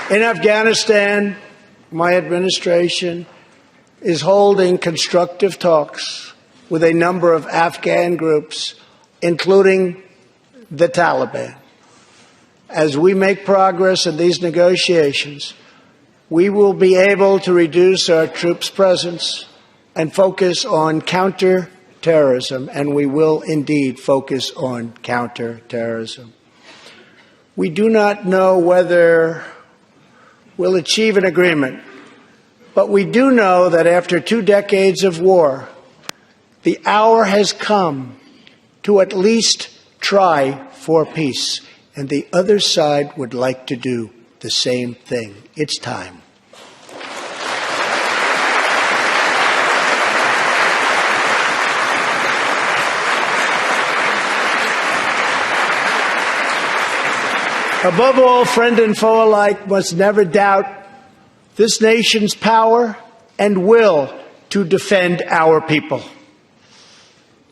In Afghanistan, my administration is holding constructive talks with a number of Afghan groups, including the Taliban. As we make progress in these negotiations, we will be able to reduce our troops' presence and focus on counterterrorism, and we will indeed focus on counterterrorism. We do not know whether we'll achieve an agreement, but we do know that after 2 decades of war, the hour has come to at least try for peace, and the other side would like to do the same thing. It's time. Above all, friend and foe alike must never doubt this nation's power and will to defend our people.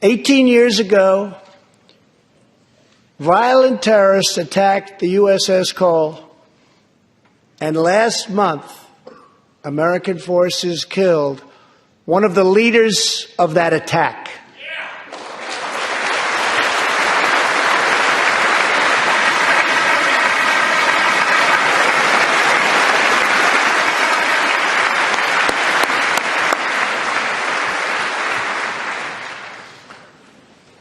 18 years ago, violent terrorists attacked the USS Cole, and last month, American forces killed one of the leaders of that attack.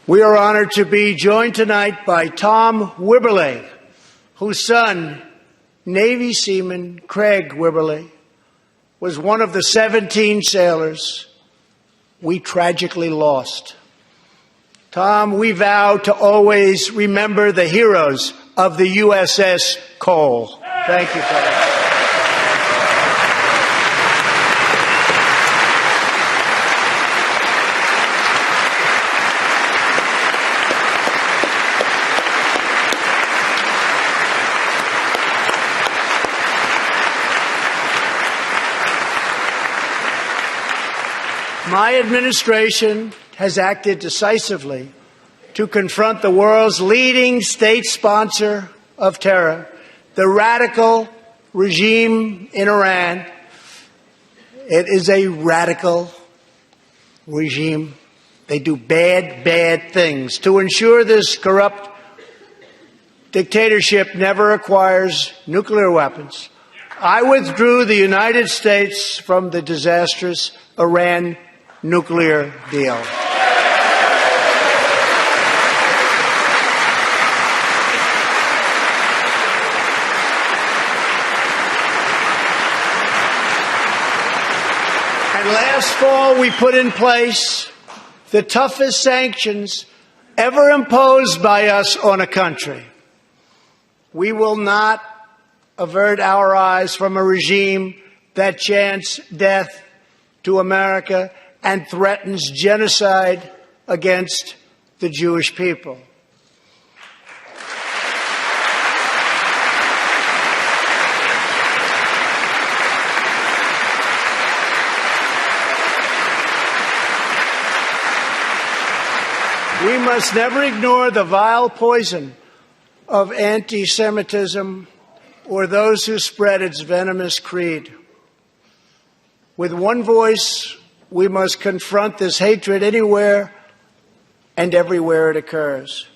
We are honored to be joined tonight by Tom Wibberley, whose son, Navy seaman Craig Wibberley, was one of the 17 sailors we tragically lost. Tom, we vow to always remember the heroes of the USS Cole. Thank you, Tom. My administration has acted decisively to confront the world's leading state sponsor of terror, the radical regime in Iran. It is a radical regime. They do bad, bad things. To ensure this corrupt dictatorship never acquires nuclear weapons, I withdrew the United States from the disastrous Iran nuclear deal. And last fall, we put in place the toughest sanctions ever imposed by us on a country. We will not avert our eyes from a regime that chants death to America and threatens genocide against the Jewish people. We must never ignore the vile poison of anti-Semitism or those who spread its venomous creed. With one voice, we must confront this hatred anywhere and everywhere it occurs.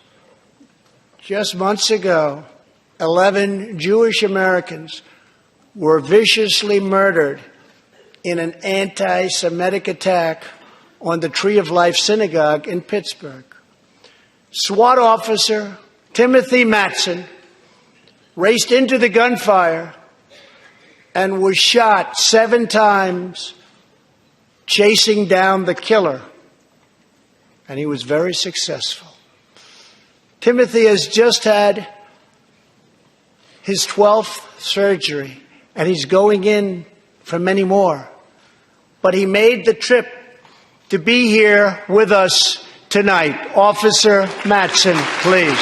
Just months ago, 11 Jewish Americans were viciously murdered in an anti-Semitic attack on the Tree of Life Synagogue in Pittsburgh. SWAT officer Timothy Matson raced into the gunfire and was shot 7 times chasing down the killer, and he was very successful. Timothy has just had his 12th surgery, and he's going in for many more. But he made the trip to be here with us tonight. Officer Matson, please.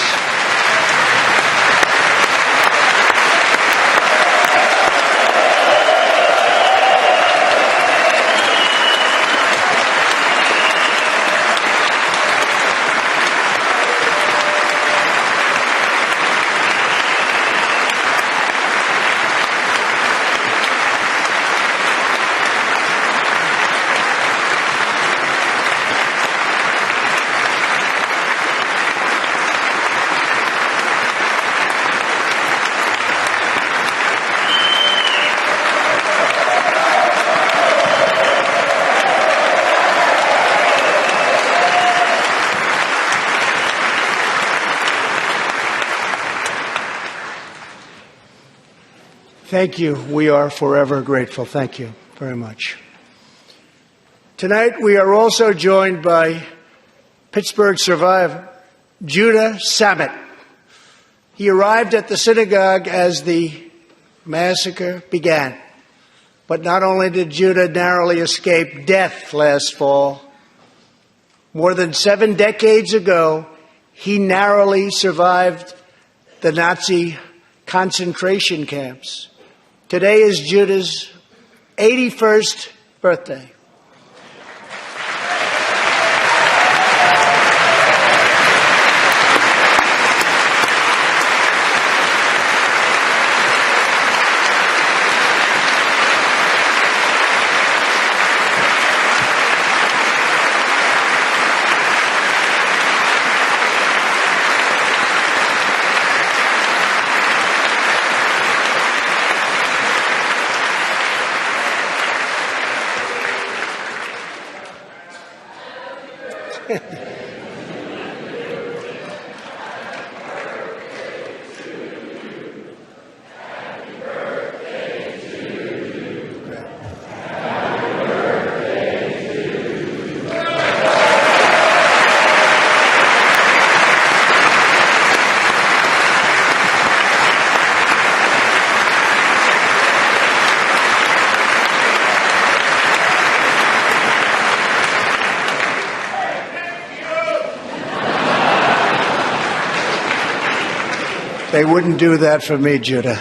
Thank you. We are forever grateful. Thank you very much. Tonight, we are also joined by Pittsburgh survivor Judah Samet. He arrived at the synagogue as the massacre began. But not only did Judah narrowly escape death last fall, more than 7 decades ago, he narrowly survived the Nazi concentration camps. Today is Judah's 81st birthday. They wouldn't do that for me, Judah.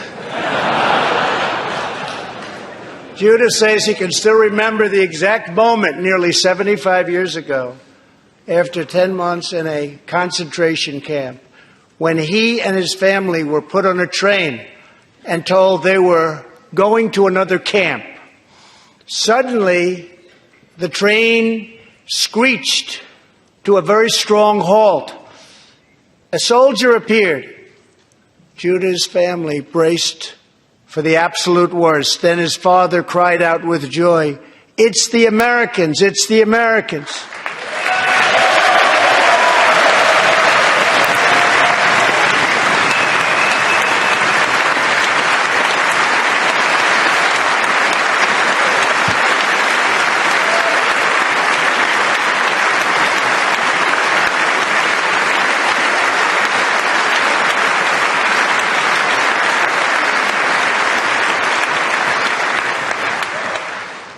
Judah says he can still remember the exact moment nearly 75 years ago, after 10 months in a concentration camp, when he and his family were put on a train and told they were going to another camp. Suddenly, the train screeched to a very strong halt. A soldier appeared. Judah's family braced for the absolute worst. Then his father cried out with joy, "It's the Americans! It's the Americans!"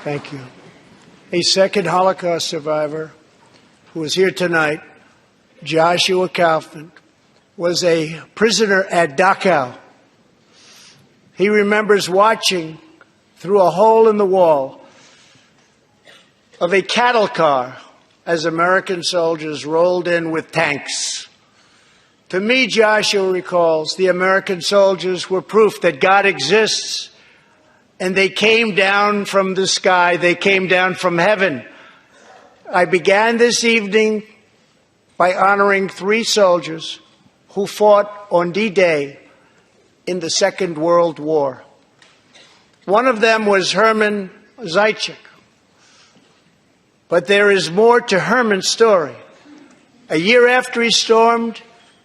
Thank you. A second Holocaust survivor who is here tonight, Joshua Kaufman, was a prisoner at Dachau. He remembers watching through a hole in the wall of a cattle car as American soldiers rolled in with tanks. To me, Joshua recalls, the American soldiers were proof that God exists. And they came down from the sky. They came down from heaven. I began this evening by honoring 3 soldiers who fought on D-Day in the Second World War. One of them was Herman Zaitchik. But there is more to Herman's story. A year after he stormed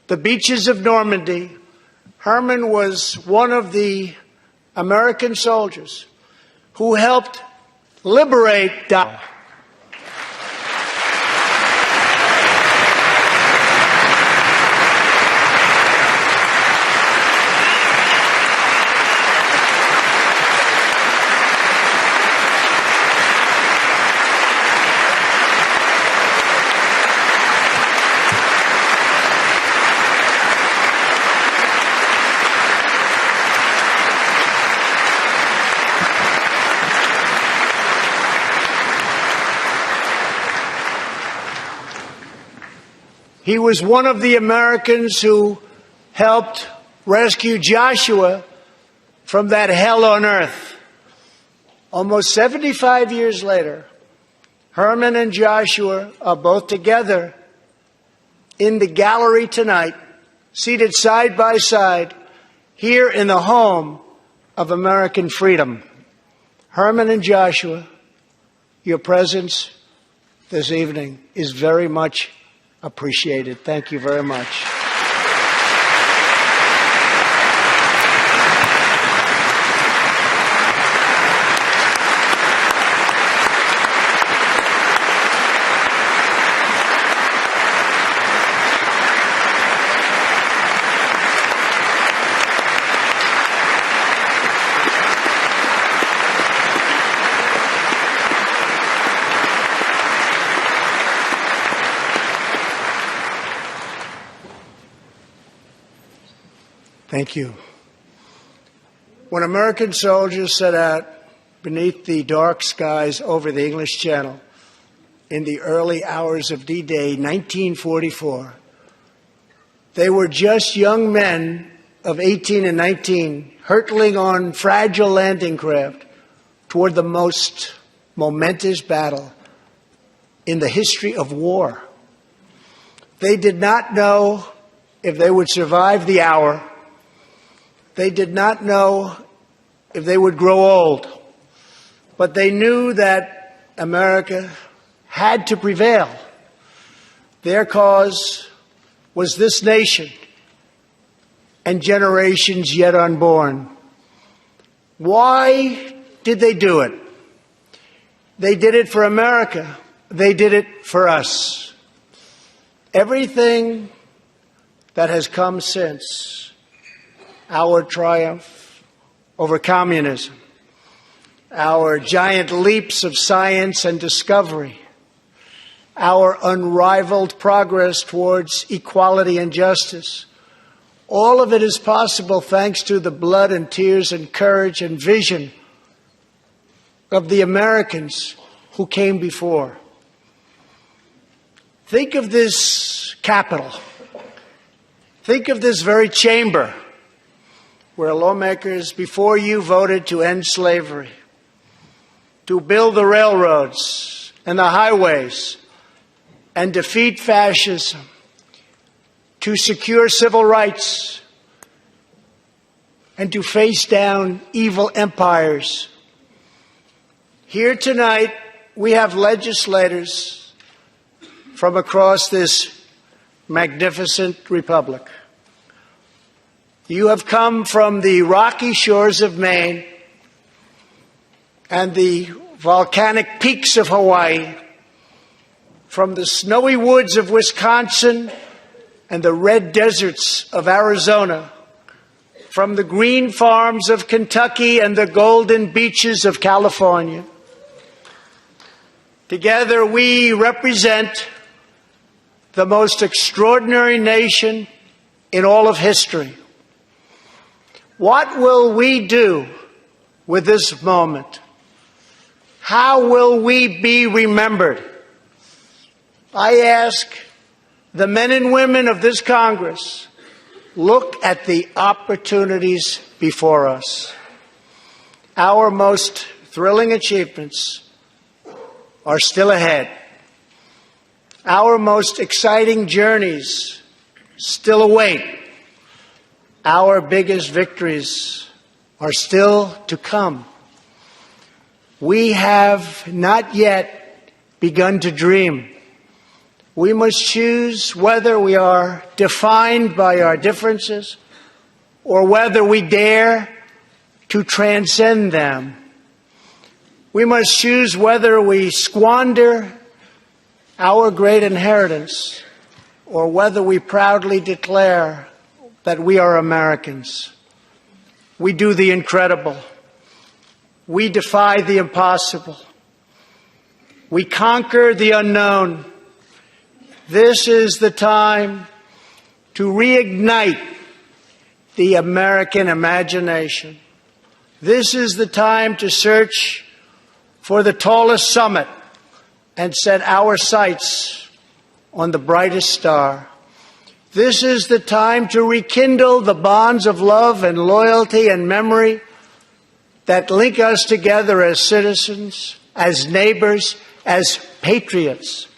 the beaches of Normandy, Herman was one of the American soldiers who helped liberate Dachau. He was one of the Americans who helped rescue Joshua from that hell on earth. Almost 75 years later, Herman and Joshua are both together in the gallery tonight, seated side by side, here in the home of American freedom. Herman and Joshua, your presence this evening is very much appreciated. Thank you very much. Thank you. When American soldiers set out beneath the dark skies over the English Channel in the early hours of D-Day 1944, they were just young men of 18 and 19 hurtling on fragile landing craft toward the most momentous battle in the history of war. They did not know if they would survive the hour. They did not know if they would grow old. But they knew that America had to prevail. Their cause was this nation and generations yet unborn. Why did they do it? They did it for America. They did it for us. Everything that has come since our triumph over communism, our giant leaps of science and discovery, our unrivaled progress towards equality and justice, all of it is possible thanks to the blood and tears and courage and vision of the Americans who came before. Think of this Capitol. Think of this very chamber where lawmakers before you voted to end slavery, to build the railroads and the highways and defeat fascism, to secure civil rights and to face down evil empires. Here tonight, we have legislators from across this magnificent republic. You have come from the rocky shores of Maine and the volcanic peaks of Hawaii, from the snowy woods of Wisconsin and the red deserts of Arizona, from the green farms of Kentucky and the golden beaches of California. Together we represent the most extraordinary nation in all of history. What will we do with this moment? How will we be remembered? I ask the men and women of this Congress, look at the opportunities before us. Our most thrilling achievements are still ahead. Our most exciting journeys still await. Our biggest victories are still to come. We have not yet begun to dream. We must choose whether we are defined by our differences or whether we dare to transcend them. We must choose whether we squander our great inheritance or whether we proudly declare that we are Americans. We do the incredible. We defy the impossible. We conquer the unknown. This is the time to reignite the American imagination. This is the time to search for the tallest summit and set our sights on the brightest star. This is the time to rekindle the bonds of love and loyalty and memory that link us together as citizens, as neighbors, as patriots.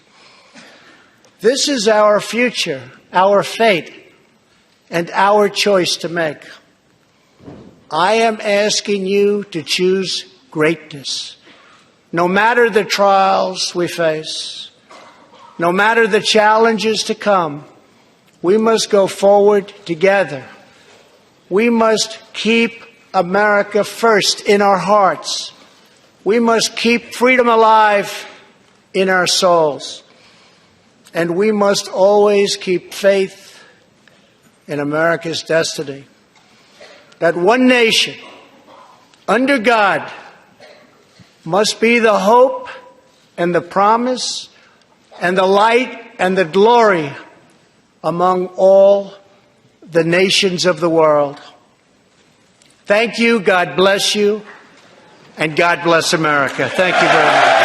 This is our future, our fate, and our choice to make. I am asking you to choose greatness. No matter the trials we face, no matter the challenges to come, we must go forward together. We must keep America first in our hearts. We must keep freedom alive in our souls. And we must always keep faith in America's destiny. That one nation, under God, must be the hope and the promise and the light and the glory among all the nations of the world. Thank you, God bless you, and God bless America. Thank you very much.